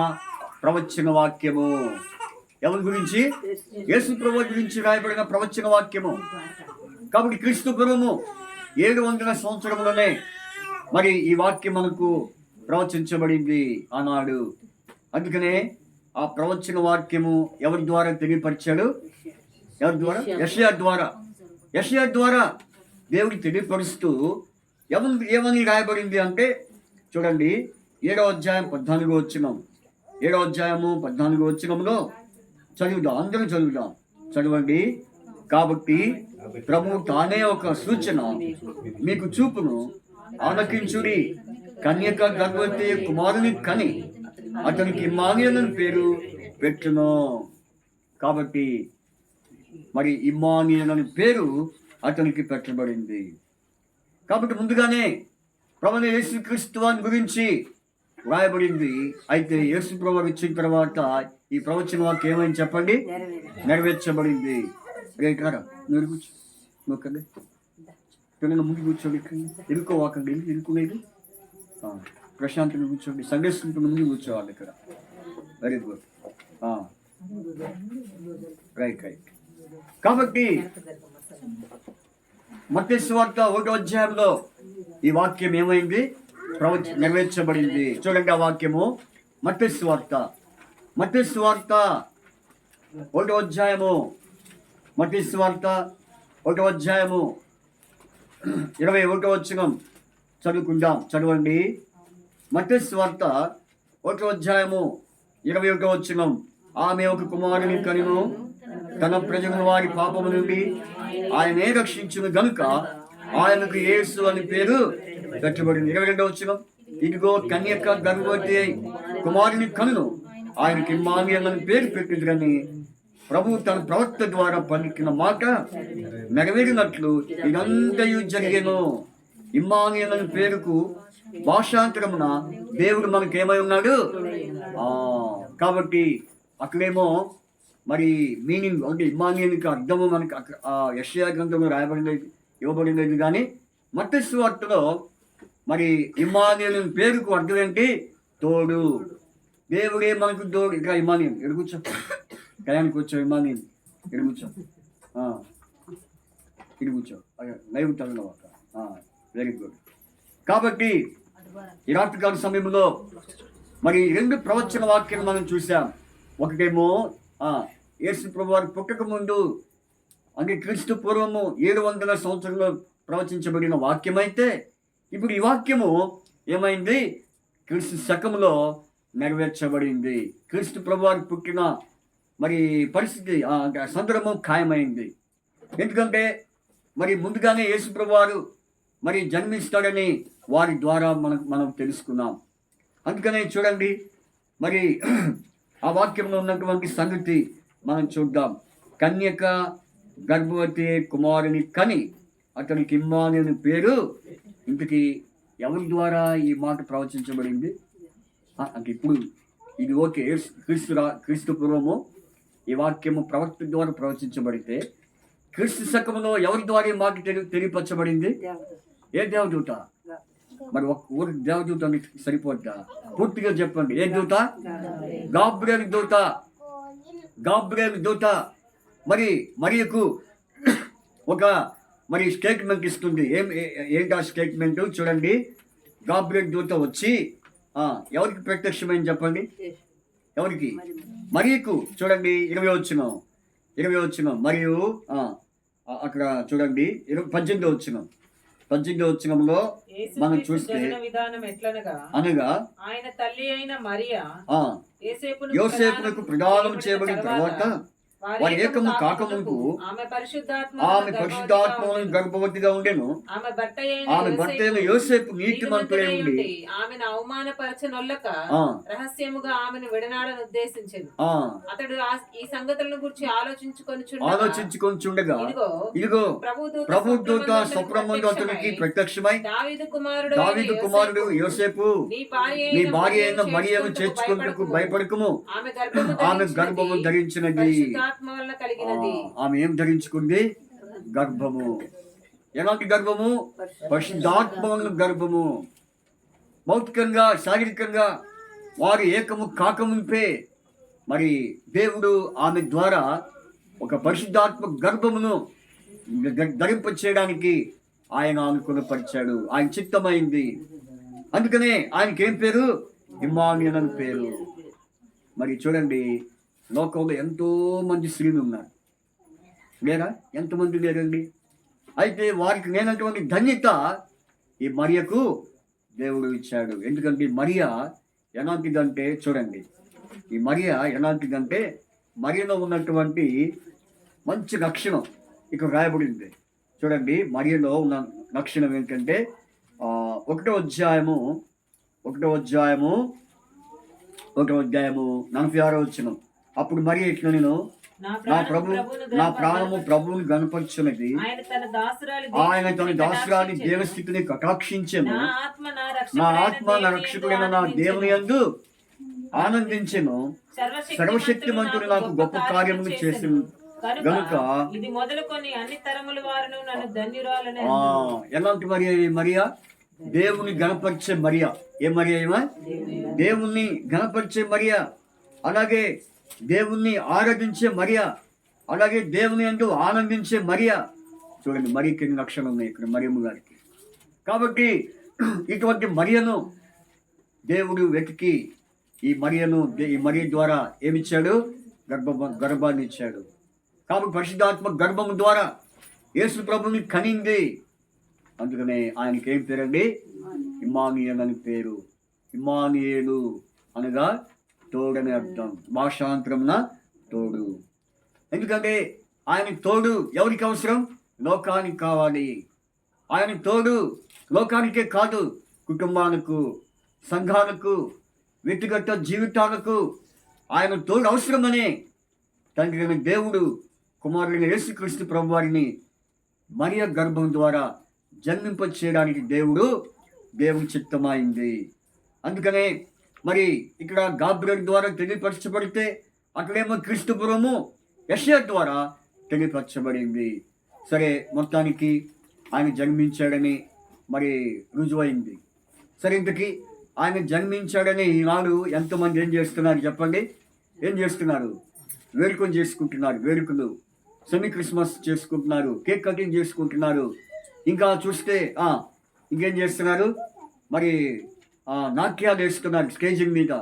ప్రవచన వాక్యము. ఎవరి గురించి? యేసు ప్రభువు గురించి రాయబడిన ప్రవచన వాక్యము. కాబట్టి క్రీస్తు పూర్వము 700 సంవత్సరములనే మరి ఈ వాక్యం మనకు ప్రవచించబడింది ఆనాడు. అందుకనే ఆ ప్రవచన వాక్యము ఎవరి ద్వారా తెలియపరిచాడు? ఎవరి ద్వారా? యెషయా ద్వారా దేవుడు తెలియపరుస్తూ ఏమని రాయబడింది అంటే చూడండి, 7వ అధ్యాయం 14వ వచనం. 7వ అధ్యాయము 14వ వచనంలో చదువుదాం, అందరూ చదవండి. కాబట్టి ప్రభు తానే ఒక సూచన మీకు చూపును, ఆలకించుడి, కన్యక గర్భవతి కుమారుని కని అతనికి ఇమ్మానుయేలు పేరు పెట్టును. కాబట్టి మరి ఇమ్మానుయేలు అనే పేరు అతనికి పెట్టబడింది. కాబట్టి ముందుగానే ప్రభువైన యేసుక్రీస్తు వారి గురించి వ్రాయబడింది. అయితే యేసు ప్రభువు వచ్చిన తర్వాత ఈ ప్రవచన వాక్యం ఏమైంది చెప్పండి? నెరవేర్చబడింది. రేటారా మీరు కూర్చోండి, పిల్లలు ముందు కూర్చోండి. ఇరుకోవాకండి, ఇరుకునేది ప్రశాంతంగా కూర్చోండి. సండే స్కూల్ ముందు కూర్చోవాలి ఇక్కడ. Very good, right. కాబట్టి మత్తయి సువార్త 1వ అధ్యాయంలో ఈ వాక్యం ఏమైంది? నెరవేర్చబడింది. చూడండి ఆ వాక్యము. మత్తయి సువార్త 1వ అధ్యాయము. మత్తయి సువార్త 1వ అధ్యాయము 21వ వచనం చదువుకుందాం. చదవండి. మత్తయి సువార్త 1వ అధ్యాయము 21వ వచనం. ఆమె ఒక కుమారుని కనును, తన ప్రజలను వారి పాపము నుండి ఆయనే రక్షించును గనుక ఆయనకు యేసు అని పేరు పెట్టబడింది. 22వ వచనం. ఇదిగో కన్యక గర్భవతి కుమారుని కనును, ఆయనకి ఇమ్మానుయేలు అని పేరు పెట్టిందని ప్రభు తన ప్రవక్త ద్వారా పలికిన మాట నెరవేరినట్లు ఇదంతయు జరిగేను. ఇమ్మానుయేలు అనే పేరుకు భాషాంతరమున దేవుడు మనకేమై ఉన్నాడు. కాబట్టి అక్కడేమో మరి మీనింగ్ అంటే ఇమ్మానుయేలుకి అర్థము మనకి యెషయా గ్రంథంలో ఇవ్వబడినది. కానీ మత్తయి సువార్తలో మరి ఇమ్మానుయేలు పేరుకు అర్థం ఏంటి? తోడు. దేవుడే మనకు తోడు. ఇక్కడ ఇమ్మానుయేలు ఎడు కూర్చో, కయానికి కూర్చో. ఇమ్మానుయేలు ఎడు కూర్చో, ఇడు కూర్చో. లైవ్ తగ్గ వెరీ గుడ్. కాబట్టి ఈ రాత్రికాల సమయంలో మరి 2 ప్రవచన వాక్యాలు మనం చూసాం. ఒకటేమో యేసు ప్రభు వారు పుట్టక ముందు అంటే క్రీస్తు పూర్వము 700 సంవత్సరంలో ప్రవచించబడిన వాక్యం అయితే, ఇప్పుడు ఈ వాక్యము ఏమైంది? క్రీస్తు శకంలో నెరవేర్చబడింది. క్రీస్తు ప్రభు వారు పుట్టిన మరి పరిస్థితి సందర్భం ఖాయమైంది. ఎందుకంటే మరి ముందుగానే యేసు ప్రభు వారు మరి జన్మిస్తాడని వారి ద్వారా మనం తెలుసుకున్నాం. అందుకనే చూడండి మరి ఆ వాక్యంలో ఉన్నటువంటి సంగతి మనం చూద్దాం. కన్యక గర్భవతి కుమారుని కని అతనికి ఇమ్మానుయేలు పేరు. ఇంతకీ ఎవరి ద్వారా ఈ మాట ప్రవచించబడింది అంటే ఇప్పుడు ఇది ఓకే. క్రీస్తు పూర్వము ఈ వాక్యము ప్రవక్త ద్వారా ప్రవచించబడితే క్రీస్తు శకములో ఎవరి ద్వారా ఈ మాట తెలియపరచబడింది? ఏ దేవదూత? మరి ఒక ఊరి దేవదూత సరిపోద్దా? పూర్తిగా చెప్పండి. ఏ దూత? గాబ్రియేలు దూత. మరి మరియకు ఒక మరి స్టేట్మెంట్ ఇస్తుంది. ఏంటి ఆ స్టేట్మెంట్? చూడండి. గాబ్రియేలు దూత వచ్చి ఎవరికి ప్రత్యక్షమైంది చెప్పండి? ఎవరికి? మరియకు. చూడండి 20వ వచనం. మరియు అక్కడ చూడండి 18వ వచనం. 18వ వచనంలో మనం యేసుక్రీస్తు చూస్తే జనన విధానం ఎట్లనగా అనగా ఆయన తల్లి అయిన మరియా ఆ యోసేపునకు ప్రదానం చేయబడిన తర్వాత వారి ఏకము కాకముందు ఆమె పరిశుద్ధాత్మను గర్భవతిగా ఉండెను. ఆమె భర్త అయిన యోసేపు నీతిమంతుడై ఉండి ఆమెను అవమానపరచనొల్లక ఆ రహస్యముగా ఆమెను విడనాడను ఉద్దేశించెను. ఆ అతడు ఈ సంగతులను గురించి ఆలోచించుకొనిచుండగా ఇదిగో ప్రభుదూత స్వప్నమందు అతనికి ప్రత్యక్షమై దావీదు కుమారుడు యోసేపు నీ భార్య అయిన మరియను చేర్చుకొనుటకు భయపడకుము, ఆమె గర్భము ధరించినది. ఆత్మ వలన కలిగినది. ఆమె ఏం ధరించుకుంది? గర్భము. ఎలాంటి గర్భము? పరిశుద్ధాత్మ వలన గర్భము. భౌతికంగా శారీరకంగా వారు ఏకము కాకముంపే మరి దేవుడు ఆమె ద్వారా ఒక పరిశుద్ధాత్మ గర్భమును ధరింప చేయడానికి ఆయన అనుకూలపరిచాడు. ఆయన చిత్తమైంది. అందుకనే ఆయనకి ఏం పేరు? ఇమ్మానుయేల్ అని పేరు. మరి చూడండి, లోకంలో ఎంతో మంది స్త్రీలు ఉన్నారు లేరా? ఎంతమంది లేరండి? అయితే వారికి లేనటువంటి ధన్యత ఈ మరియకు దేవుడు ఇచ్చాడు. ఎందుకంటే మరియ ఎలాంటిదంటే చూడండి, ఈ మరియ ఎలాంటిదంటే మరియలో ఉన్నటువంటి మంచి లక్షణం ఇక్కడ రాయబడింది. చూడండి, మరియలో ఉన్న లక్షణం ఏంటంటే 1వ అధ్యాయము 46వ వచనం. అప్పుడు మరి ఇట్లా నేను నా ప్రాణము ప్రభువుని గణపరచున్నది, ఆయన తన దాసురాలి దేవస్థితిని కటాక్షించెను, నా ఆత్మ నా రక్షకుడైన నా దేవుని యందు ఆనందించెను, సర్వశక్తిమంతుడు నాకు గొప్ప కార్యములు చేసింది గనుక. ఇది మొదలుకొని అన్ని తరముల వారును నన్ను ధన్యురాలని. ఎలాంటి మరియా? దేవుని గణపరిచే మరియా. ఏ మరియా? దేవుణ్ణి గణపరిచే మరియా, అలాగే దేవుణ్ణి ఆరాధించే మరియా, అలాగే దేవుని యందు ఆనందించే మరియా. చూడండి, మరియకి ఎన్ని లక్షణాలు ఉన్నాయి ఇక్కడ మరియమ్మ గారికి. కాబట్టి ఇటువంటి మరియను దేవుడు వెతికి ఈ మరియ ద్వారా ఏమిచ్చాడు? గర్భాన్ని ఇచ్చాడు. కాబట్టి పరిశుద్ధాత్మ గర్భము ద్వారా యేసు ప్రభుని కనింది. అందుకనే ఆయనకి ఏం పేరండి? ఇమ్మానుయేల్ అని పేరు. ఇమ్మానుయేలు అనగా తోడని అర్థం, భాషాంతరమున తోడు. ఎందుకంటే ఆయన తోడు ఎవరికి అవసరం? లోకానికి కావాలి. ఆయన తోడు లోకానికే కాదు, కుటుంబాలకు, సంఘాలకు, వ్యక్తిగత జీవితాలకు ఆయన తోడు అవసరమని తండ్రి అయిన దేవుడు కుమారుడైన యేసుక్రీస్తు ప్రభువారిని మరియ గర్భం ద్వారా జన్మింప చేయడానికి దేవుని చిత్తమైంది. అందుకనే మరి ఇక్కడ గాబ్రియల్ ద్వారా తెలియపరచబడితే అక్కడేమో క్రీస్తుపురము యెషయా ద్వారా తెలియపరచబడింది. సరే, మొత్తానికి ఆయన జన్మించాడని మరి రుజువైంది. సరే, ఇంతకీ ఆయన జన్మించాడని ఈనాడు ఎంతమంది ఏం చేస్తున్నారు చెప్పండి? ఏం చేస్తున్నారు? వేడుకలు చేసుకుంటున్నారు. వేడుకలు, సెమీ క్రిస్మస్ చేసుకుంటున్నారు, కేక్ కటింగ్ చేసుకుంటున్నారు. ఇంకా చూస్తే ఇంకేం చేస్తున్నారు? మరి నాట్యాలు వేస్తున్నారు స్టేజింగ్ మీద.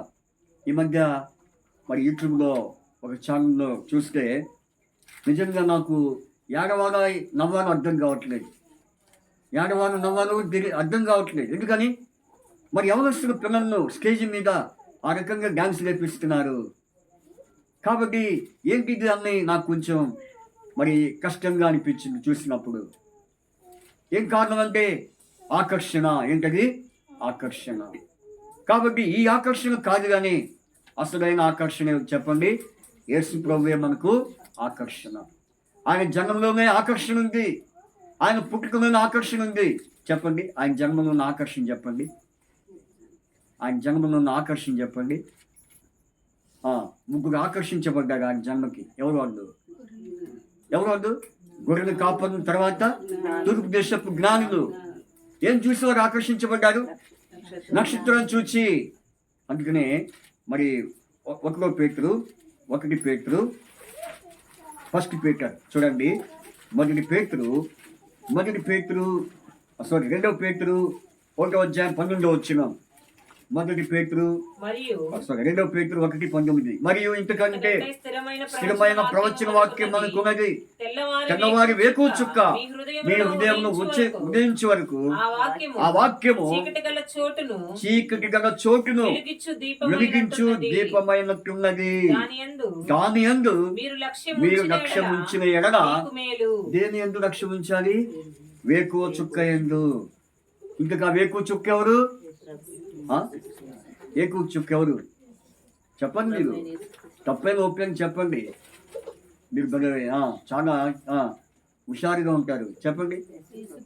ఈ మధ్య మరి యూట్యూబ్లో ఒక ఛానల్లో చూస్తే నిజంగా నాకు ఏడవాలో నవ్వాలో అర్థం కావట్లేదు. అర్థం కావట్లేదు. ఎందుకని? మరి యవనస్తులు పిల్లలను స్టేజ్ మీద ఆ రకంగా డ్యాన్స్ నేర్పిస్తున్నారు. కాబట్టి ఏంటిది అన్నీ నాకు కొంచెం మరి కష్టంగా అనిపించింది చూసినప్పుడు. ఏం కారణం అంటే ఆకర్షణ. ఏంటది? ఆకర్షణ. కాబట్టి ఈ ఆకర్షణ కాదు కానీ అసలైన ఆకర్షణ చెప్పండి? యేసు ప్రభువే మనకు ఆకర్షణ. ఆయన జన్మలోనే ఆకర్షణ ఉంది, ఆయన పుట్టుకలోనే ఆకర్షణ ఉంది. చెప్పండి, ఆయన జన్మలో ఉన్న ఆకర్షణ చెప్పండి. ఆయన జన్మలో ఉన్న ఆకర్షణ చెప్పండి. ముగ్గురు ఆకర్షించబడ్డారు ఆయన జన్మకి. ఎవరు వాళ్ళు? గొర్రెలు కాపాడిన తర్వాత తూర్పు దేశపు జ్ఞానులు ఏం చూసి వారు ఆకర్షించబడ్డారు? నక్షత్రం చూచి. అందుకనే మరి 1 పేతురు ఫస్ట్ పేటర్ చూడండి, 2 పేతురు 1వ అధ్యాయం 12వ వచనం. మొదటి పేతురు మరియు 2 పేతురు 1:19. మరియు ఇంతకంటే స్థిరమైన ప్రవచన వాక్యం మనకున్నది. తెల్లవారి వేకువ చుక్క మీ హృదయంలో ఉదయించే వరకు ఆ వాక్యము చీకటి గల చోటును వెలిగించు దీపమైనట్టున్నది. దాని యందు మీరు లక్ష్యం ఉంచిన ఎడల, దేని యందు లక్ష్యం ఉంచాలి? వేకువ చుక్క యందు. ఇంకా వేకువ చుక్క ఎవరు? వేకువ చుక్క ఎవరు? చెప్పండి. మీరు తప్పైన ఒప్పని చెప్పండి. మీరు చాలా హుషారుగా ఉంటారు. చెప్పండి,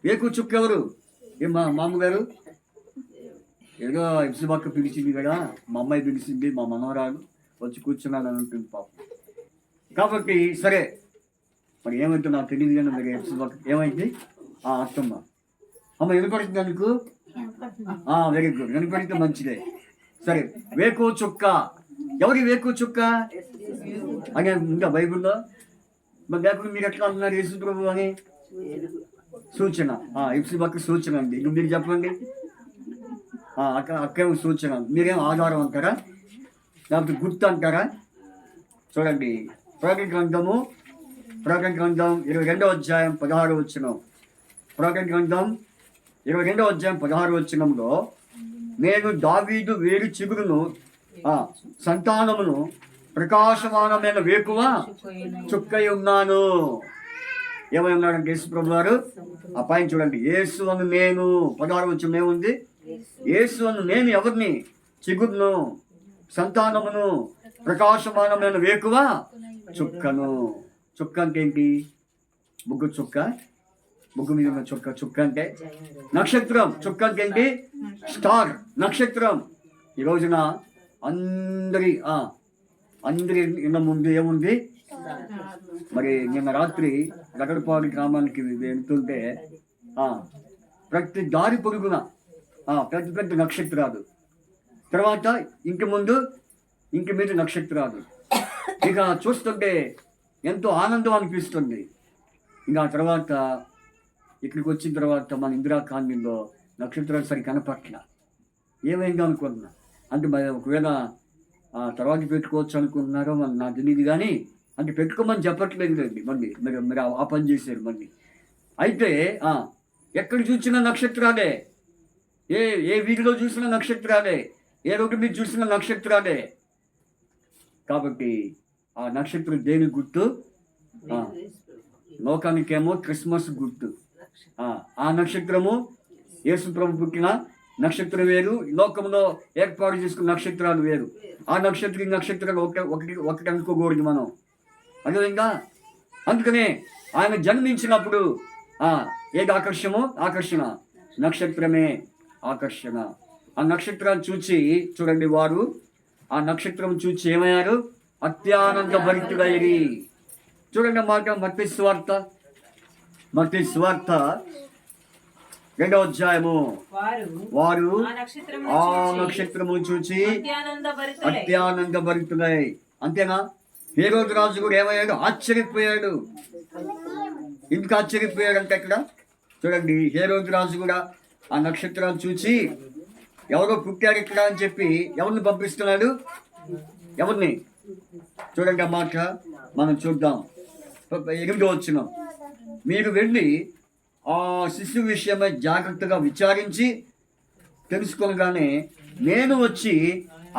వేకువ చుక్క ఎవరు? మా మామగారు ఏదో ఇబ్సిబాక్క పిలిచింది కదా, మా అమ్మాయి పిలిచింది, మా మనవరాలు వచ్చి కూర్చున్నాను అని ఉంటుంది పాపం. కాబట్టి సరే, మరి ఏమైతే నాకు తెలియదు కానీ మరి ఇబ్సిబాక్క ఏమైంది? అత్తమ్మ అమ్మ వినపడుతుంది అనుకు. వెరీ గుడ్, వినపడితే మంచిదే. సరే, వేకువ చుక్క ఎవరి? వేకువ చుక్క అని ఉందా బైబిల్లో? మరి లేకుండా మీరు ఎట్లా అంటున్నారు యేసు ప్రభు అని? సూచన. ఇబ్సిబాక్క సూచన అండి. ఇది మీరు చెప్పండి. అక్కేమో సూచన, మీరేం ఆధారం అంటారా, లేకపోతే గుర్తు అంటారా? చూడండి, ప్రకటన గ్రంథం 22వ అధ్యాయం 16వ వచనం. ప్రకటన గ్రంథం 22వ అధ్యాయం 16వ వచనంలో, నేను దావీదు వేరు చిగురును సంతానమును ప్రకాశమానమైన వేకువ చుక్కై ఉన్నాను. ఏమై ఉన్నాడంటే యేసు ప్రభు గారు. ఆ పైన చూడండి, యేసు అని నేను 16వ వచనం ఏముంది? యేసు అని నేను ఎవరిని? చిగురును, సంతానమును, ప్రకాశమానమైన వేకువ చుక్కను. చుక్క అంటే ఏంటి? ముగ్గు చుక్క, ముగ్గు మీద ఉన్న చుక్క. చుక్క అంటే నక్షత్రం. చుక్క అంటే ఏంటి? స్టార్, నక్షత్రం. ఈ రోజున అందరి ఇళ్ళ ముందు ఏముంది? మరి నిన్న రాత్రి గగడపాడు గ్రామానికి వెళ్తుంటే ప్రతి దారి పొరుగున పెద్ద పెద్ద నక్షత్రాలు, తర్వాత ఇంటి ముందు ఇంటి మీద నక్షత్రాలు. ఇక చూస్తుంటే ఎంతో ఆనందం అనిపిస్తుంది. ఇంకా తర్వాత ఇక్కడికి వచ్చిన తర్వాత మన ఇందిరా కాలనీలో నక్షత్రాలు సరి కనపట్ల. ఏమైందో అనుకుంటున్నా. అంటే మరి ఒకవేళ తర్వాత పెట్టుకోవచ్చు అనుకుంటున్నారో మరి నాకు తెలియదు, కానీ అంటే పెట్టుకోమని చెప్పట్లేదు లేండి. మళ్ళీ మీరు ఆ పని చేశారు మళ్ళీ. అయితే ఎక్కడ చూసినా నక్షత్రాలే, ఏ వీధిలో చూసిన నక్షత్రాలే, ఏ రోడ్డు మీద చూసిన నక్షత్రాలే. కాబట్టి ఆ నక్షత్రం దేని గుర్తు? లోకానికేమో క్రిస్మస్ గుర్తు. ఆ నక్షత్రము యేసు ప్రభు పుట్టిన నక్షత్రం వేరు, లోకంలో ఏర్పాటు చేసుకున్న నక్షత్రాలు వేరు. ఆ నక్షత్రాలు ఒకటి అనుకోకూడదు మనం. అదేవిధంగా అందుకనే ఆయన జన్మించినప్పుడు ఏది ఆకర్షణ? నక్షత్రమే ఆకర్షణ. ఆ నక్షత్రాన్ని చూచి చూడండి, వారు ఆ నక్షత్రం చూచి ఏమయ్యారు? అత్యానంద భరితులైరి. చూడండి మాట, మత్తయి సువార్త 2వ అధ్యాయము. వారు ఆ నక్షత్రము చూచి అత్యానంద భరితులై. అంతేనా? హేరోదు రాజు కూడా ఏమయ్యాడు? ఆశ్చర్యపోయాడు. ఎందుకు ఆశ్చర్యపోయాడు అంటే ఇక్కడ చూడండి, హేరోదు రాజు కూడా ఆ నక్షత్రాన్ని చూసి ఎవరో పుట్టారు ఇక్కడ అని చెప్పి ఎవరిని పంపిస్తున్నాడు? ఎవరిని? చూడండి ఆ మాట మనం చూద్దాం. 8వ వచనం. మీరు వెళ్ళి ఆ శిశువు విషయమై జాగ్రత్తగా విచారించి తెలుసుకోగానే నేను వచ్చి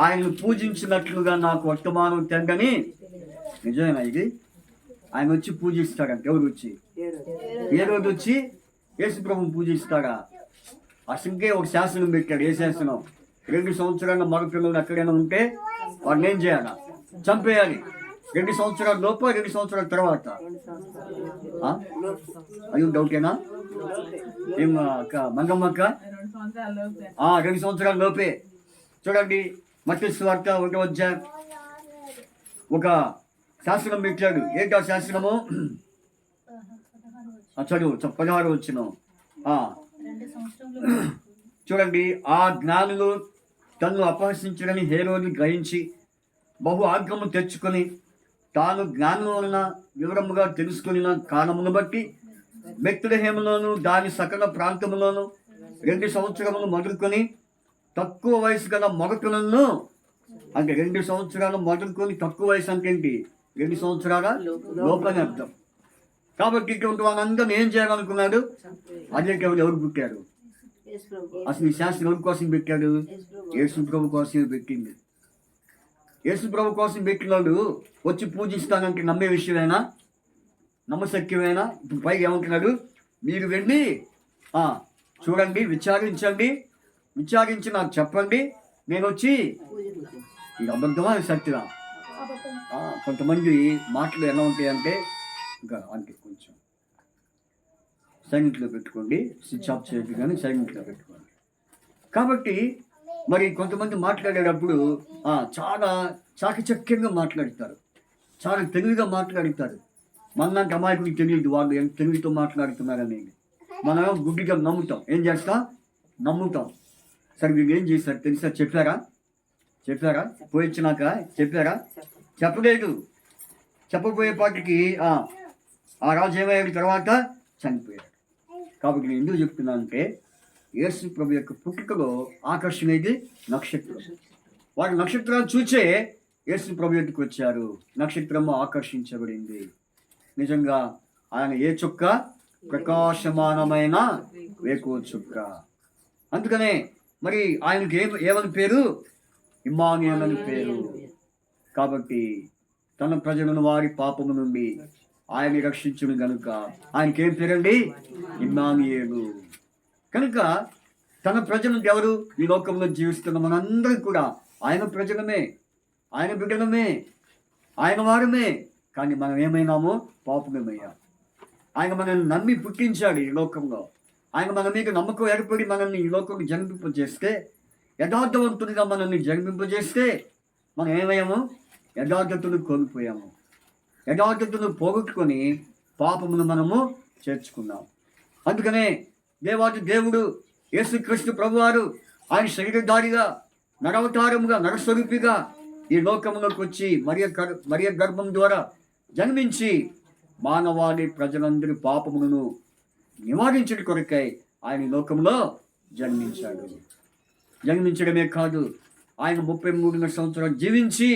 ఆయనను పూజించినట్లుగా నాకు వర్తమానం తెంగని. నిజమేనా ఇది? ఆయన వచ్చి పూజిస్తాడంట. ఎవరు వచ్చి? ఏ రోజు వచ్చి యేసు ప్రభువుని పూజిస్తాడా? అసలుకే ఒక శాసనం పెట్టాడు. ఏ శాసనం? 2 సంవత్సరాల మగపిల్లలు ఎక్కడైనా ఉంటే వాడిని ఏం చేయాలా? చంపేయాలి. 2 సంవత్సరాల లోపు, 2 సంవత్సరాల తర్వాత. అది డౌటేనా? ఏం మంగమ్మక్క? 2 సంవత్సరాల లోపే. చూడండి, మత్తయి సువార్త 1వ అధ్యాయం ఒక శాసనం పెట్టాడు. ఏంటి ఆ శాసనము? చదువు 16వ వచనం. చూడండి, ఆ జ్ఞానులు తన్ను అపహసించడని హేరోదు గ్రహించి బహు ఆగ్రహము తెచ్చుకొని తాను జ్ఞానం వలన వివరముగా తెలుసుకుని కారణమును బట్టి బెత్లెహేములోను దాని సకల ప్రాంతములోను 2 సంవత్సరములు మొదలుకొని తక్కువ వయసు గల మగపిల్లలను, అంటే 2 సంవత్సరాలు మొదలుకొని తక్కువ వయసు అంటే ఏంటి? 2 సంవత్సరాల లోపలని అర్థం. కాబట్టి ఇటువంటి వాళ్ళందరూ ఏం చేయాలనుకున్నాడు? అదే కేవలం ఎవరు పుట్టారు? అసలు ఈ శాస్త్రం ఎవరి కోసం పెట్టాడు? యేసు ప్రభు కోసం పెట్టింది. యేసు ప్రభు కోసం పెట్టినాడు. వచ్చి పూజిస్తానంటే నమ్మే విషయమేనా? నమ్మశక్యమేనా? ఇప్పుడు పైకి ఏమంటున్నాడు? మీరు వెళ్ళి చూడండి, విచారించి నాకు చెప్పండి, నేను వచ్చి. ఇది అబద్ధమా సత్యమా? కొంతమంది మాటలు ఎలా ఉంటాయంటే, ఇంకా అంటే కొంచెం సైలెంట్లో పెట్టుకోండి, స్విచ్ ఆఫ్ చేయదు కానీ సైలెంట్లో పెట్టుకోండి. కాబట్టి మరి కొంతమంది మాట్లాడేటప్పుడు చాలా చాకచక్యంగా మాట్లాడతారు, చాలా తెలివిగా మాట్లాడతారు. మనలాంటి అమాయకుడికి తెలియదు వాళ్ళు ఎంత తెలివితో మాట్లాడుతున్నారనేది. మనం గుడ్డిగా నమ్ముతాం. ఏం చేస్తాం? నమ్ముతాం. సరే వీళ్ళు ఏం చేశారు తెలుసా? చెప్పారా? పోయిచ్చినాక చెప్పారా? చెప్పలేదు. చెప్పబోయేపాటికి ఆ రాజు ఏమయ్యాడు? తర్వాత చనిపోయాడు. కాబట్టి నేను ఎందుకు చెప్తున్నా అంటే, యేసు ప్రభు యొక్క పుట్టుకలో ఆకర్షణ ఇది నక్షత్రం. వారు నక్షత్రాలు చూచే యేసు ప్రభు ఎదుకు వచ్చారు. నక్షత్రము ఆకర్షించబడింది. నిజంగా ఆయన ఏ చుక్క? ప్రకాశమానమైన వేకువ చుక్క. అందుకనే మరి ఆయనకి ఏమని పేరు? ఇమ్మానుయేలు అని పేరు. కాబట్టి తన ప్రజలను వారి పాపము నుండి ఆయన రక్షించును గనుక ఆయనకేం పేరండి? ఇమ్మానుయేలు. కనుక తన ప్రజలు ఎవరు? ఈ లోకంలో జీవిస్తున్న మనందరం కూడా ఆయన ప్రజలమే, ఆయన బిడ్డలమే, ఆయన వారమే. కానీ మనం ఏమైనామో? పాపమేమయ్యాం. ఆయన మనల్ని నమ్మి పుట్టించాడు ఈ లోకంలో. ఆయన మన మీద నమ్మకం ఏర్పడి మనల్ని ఈ లోకంలో జన్మింపజేస్తే, యథార్థవంతుడిగా మనల్ని జన్మింపజేస్తే మనం ఏమయ్యాము? యథార్థతను కోల్పోయాము. యథార్థతను పోగొట్టుకొని పాపమును మనము చేర్చుకున్నాం. అందుకనే దేవాది దేవుడు యేసుక్రీస్తు ప్రభువారు ఆయన శరీరధారిగా, నరవతారముగా, నరస్వరూపిగా ఈ లోకంలోకి వచ్చి మరియ గర్భం ద్వారా జన్మించి మానవాళి ప్రజలందరి పాపములను నివారించడం కొరకై ఆయన లోకంలో జన్మించాడు. జన్మించడమే కాదు, ఆయన 33 సంవత్సరాలు జీవించి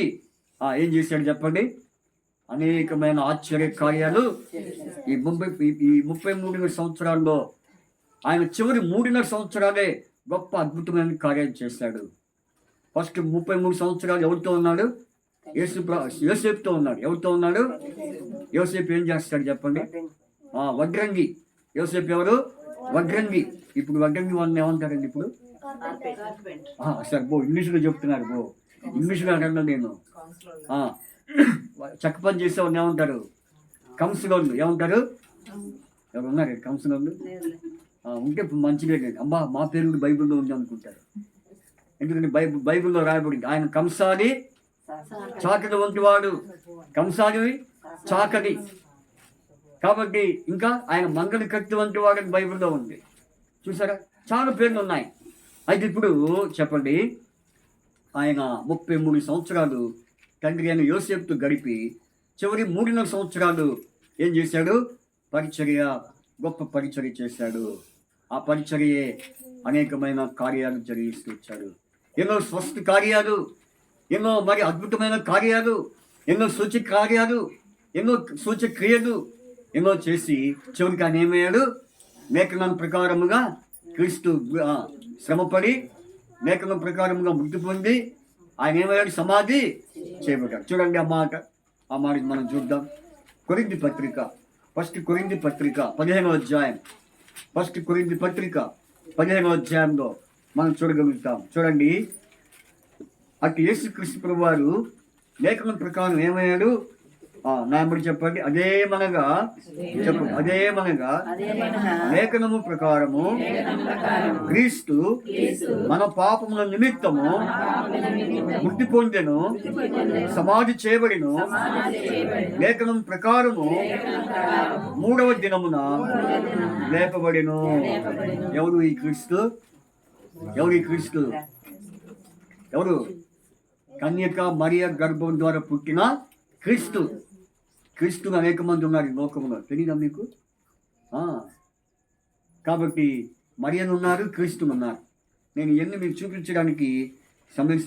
ఏం చేశాడు చెప్పండి? అనేకమైన ఆశ్చర్య కార్యాలు ఈ 33 సంవత్సరాల్లో ఆయన చివరి 3.5 సంవత్సరాలే గొప్ప అద్భుతమైన కార్యాలు చేశాడు. ఫస్ట్ 33 సంవత్సరాలు ఎవరితో ఉన్నాడు? యోసేపుతో ఉన్నాడు. ఎవరితో ఉన్నాడు? యోసేపు ఏం చేస్తాడు చెప్పండి? వడ్రంగి. యోసేపు ఎవరు? వడ్రంగి. ఇప్పుడు వడ్రంగి వాళ్ళని ఏమంటారండి? ఇప్పుడు సరే ఇంగ్లీష్లో చెప్తున్నారు. ఇంగ్లీష్లో అడగను నేను. చెక్క పని చేసేవాళ్ళు ఏమంటారు? కంసులోళ్ళు. ఏమంటారు? ఎవరు ఉన్నారు కంసులోళ్ళు? ఉంటే మంచిగా అబ్బా మా పేరు కూడా బైబిల్లో ఉంది అనుకుంటారు. ఎందుకంటే బైబిల్లో రాయబడింది ఆయన కంసాలి చాకలి వంటి వాడు. కంసాలి చాకలి. కాబట్టి ఇంకా ఆయన మంగళ కత్తి వంటి వాడు బైబిల్లో ఉంది. చూసారా? చాలా పేర్లు ఉన్నాయి. అయితే ఇప్పుడు చెప్పండి, ఆయన 33 సంవత్సరాలు తండ్రి అయిన యోసేపుతో గడిపి చివరి 3.5 సంవత్సరాలు ఏం చేశాడు? పరిచర్య, గొప్ప పరిచర్య చేశాడు. ఆ పరిచర్యే అనేకమైన కార్యాలు జరిగిస్తూ వచ్చాడు. ఎన్నో స్వస్థ కార్యాలు, ఎన్నో మరి అద్భుతమైన కార్యాలు, ఎన్నో సూచక కార్యాలు, ఎన్నో సూచక క్రియలు ఎన్నో చేసి చివరికి ఆయన ఏమయ్యాడు? లేఖనం ప్రకారముగా క్రీస్తు శ్రమపడి లేఖనం ప్రకారముగా మృతి పొంది ఆయన ఏమయ్యాడు? సమాధి చేయబడ్డాడు. చూడండి ఆ మాట మనం చూద్దాం. కొరింథీ పత్రిక, ఫస్ట్ కొరింథీ పత్రిక 15వ అధ్యాయం. ఫస్ట్ కొరింథీ పత్రిక 15వ అధ్యాయంలో మనం చూడగలుగుతాం. చూడండి, అటు యేసుక్రీస్తు ప్రభువారు లేఖనం ప్రకారం ఏమయ్యాడు? నాయకుడు చెప్పండి. అదేమనగా లేఖనము ప్రకారము క్రీస్తు మన పాపముల నిమిత్తము మృతి పొందెను, సమాధి చేయబడిను, లేఖనం ప్రకారము 3వ దినమున లేపబడిను. ఎవరు ఈ క్రీస్తు? ఎవరు? కన్యక మరియ గర్భం ద్వారా పుట్టిన క్రీస్తు అనేక మంది ఉన్నారు ఈ లోకంలో. తెలియదా మీకు? కాబట్టి మరియను ఉన్నారు, క్రీస్తును ఉన్నారు. నేను ఇవన్నీ మీకు చూపించడానికి సమయం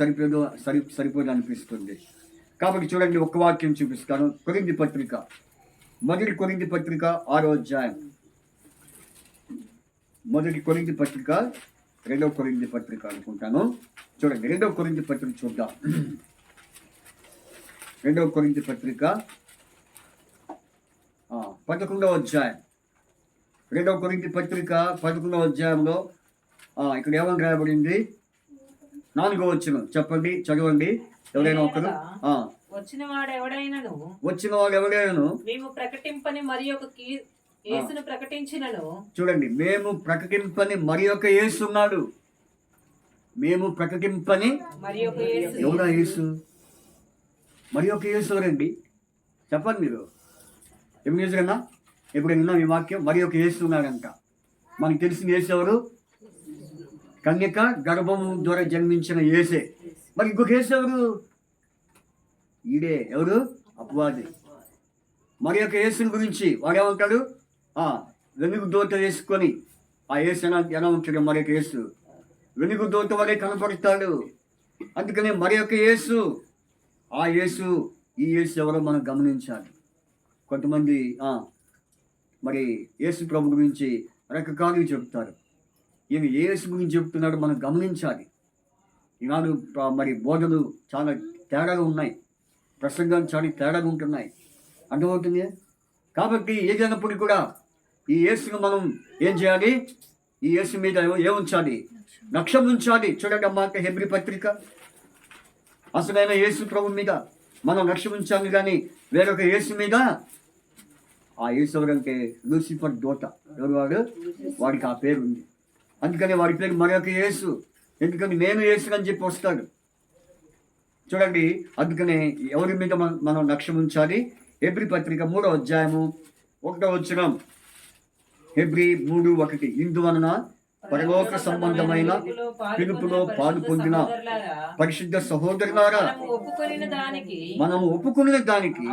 సరిపోదు అనిపిస్తుంది. కాబట్టి చూడండి, ఒక్క వాక్యం చూపిస్తాను. కొరింథీ పత్రిక, మొదటి కొరింథీ పత్రిక 6వ అధ్యాయం. మొదటి కొరింథీ పత్రిక, 2వ కొరింథీ పత్రిక అనుకుంటాను. చూడండి, 2వ కొరింథీ పత్రిక చూద్దాం. 2వ కొరింథీ పత్రిక 11వ అధ్యాయం. 2వ కొరింథీ పత్రిక 11వ అధ్యాయంలో ఇక్కడ ఏమని రాయబడింది? 4వ వచనం చెప్పండి, చదవండి ఎవరైనా ఒకరు. వచ్చిన వాడు ఎవడైనాను మేము ప్రకటింపని మరి ఒక యేసును ప్రకటించినను. చూడండి, మేము ప్రకటింపని మరి ఒక యేసు ఉన్నాడు. మేము ప్రకటింపని మరి ఒక యేసు. ఎవరా యేసు? మరి ఒక యేసు ఎవరండి? చెప్పండి మీరు. ఏం చేసారన్నా? ఇప్పుడు విన్నాం ఈ వాక్యం. మరి ఒక యేసు ఉన్నాడంట. మనకు తెలిసిన యేసు ఎవరు? కన్యక గర్భము ద్వారా జన్మించిన యేసే. మరి ఇంకొక యేసు ఎవరు? ఈడే. ఎవరు? అపవాది. మరి యొక్క యేసుని గురించి వాడేమంటాడు? వెనుగు దోత వేసుకొని ఆ యేసు ఎలా ఉంటాడు? మరి యొక్క యేసు వెనుగు దోత వరే కనపడతాడు. అందుకని మరి యొక్క యేసు, ఆ యేసు, ఈ యేసు ఎవరో మనం గమనించాలి. కొంతమంది మరి యేసు ప్రభు గురించి రకరకాలుగా చెప్తారు. ఈయన యేసు గురించి చెప్తున్నాడు, మనం గమనించాలి. ఈనాడు మరి బోధలు చాలా తేడాగా ఉన్నాయి, ప్రసంగాలు చాలా తేడాగా ఉంటున్నాయి. అర్థమవుతుంది. కాబట్టి ఏదైనప్పుడు కూడా ఈ యేసును మనం ఏం చేయాలి? ఈ యేసు మీద ఏముంచాలి? లక్ష్యం ఉంచాలి. చూడండి అమ్మా, హెబ్రీ పత్రిక. అసలైన యేసు ప్రభు మీద మనం లక్ష్యం ఉంచాలి, కానీ వేరొక యేసు మీద. ఆ యేసు ఎవరంటే లూసిఫర్ దోత. ఎవరు వాడు? వాడికి ఆ పేరు ఉంది. అందుకని వాడి పేరు మరొక యేసు. ఎందుకని నేను యేసు అని చెప్పి వస్తాడు. చూడండి, అందుకనే ఎవరి మీద మనం లక్ష్యం ఉంచాలి? హెబ్రీ పత్రిక 3వ అధ్యాయము 1వ వచనం. హెబ్రీ 3:1. ఇందువలన పరలోక సంబంధమైన పిలుపులో పాలు పొందిన పరిశుద్ధ సహోదరులారా, మనము ఒప్పుకున్న దానికి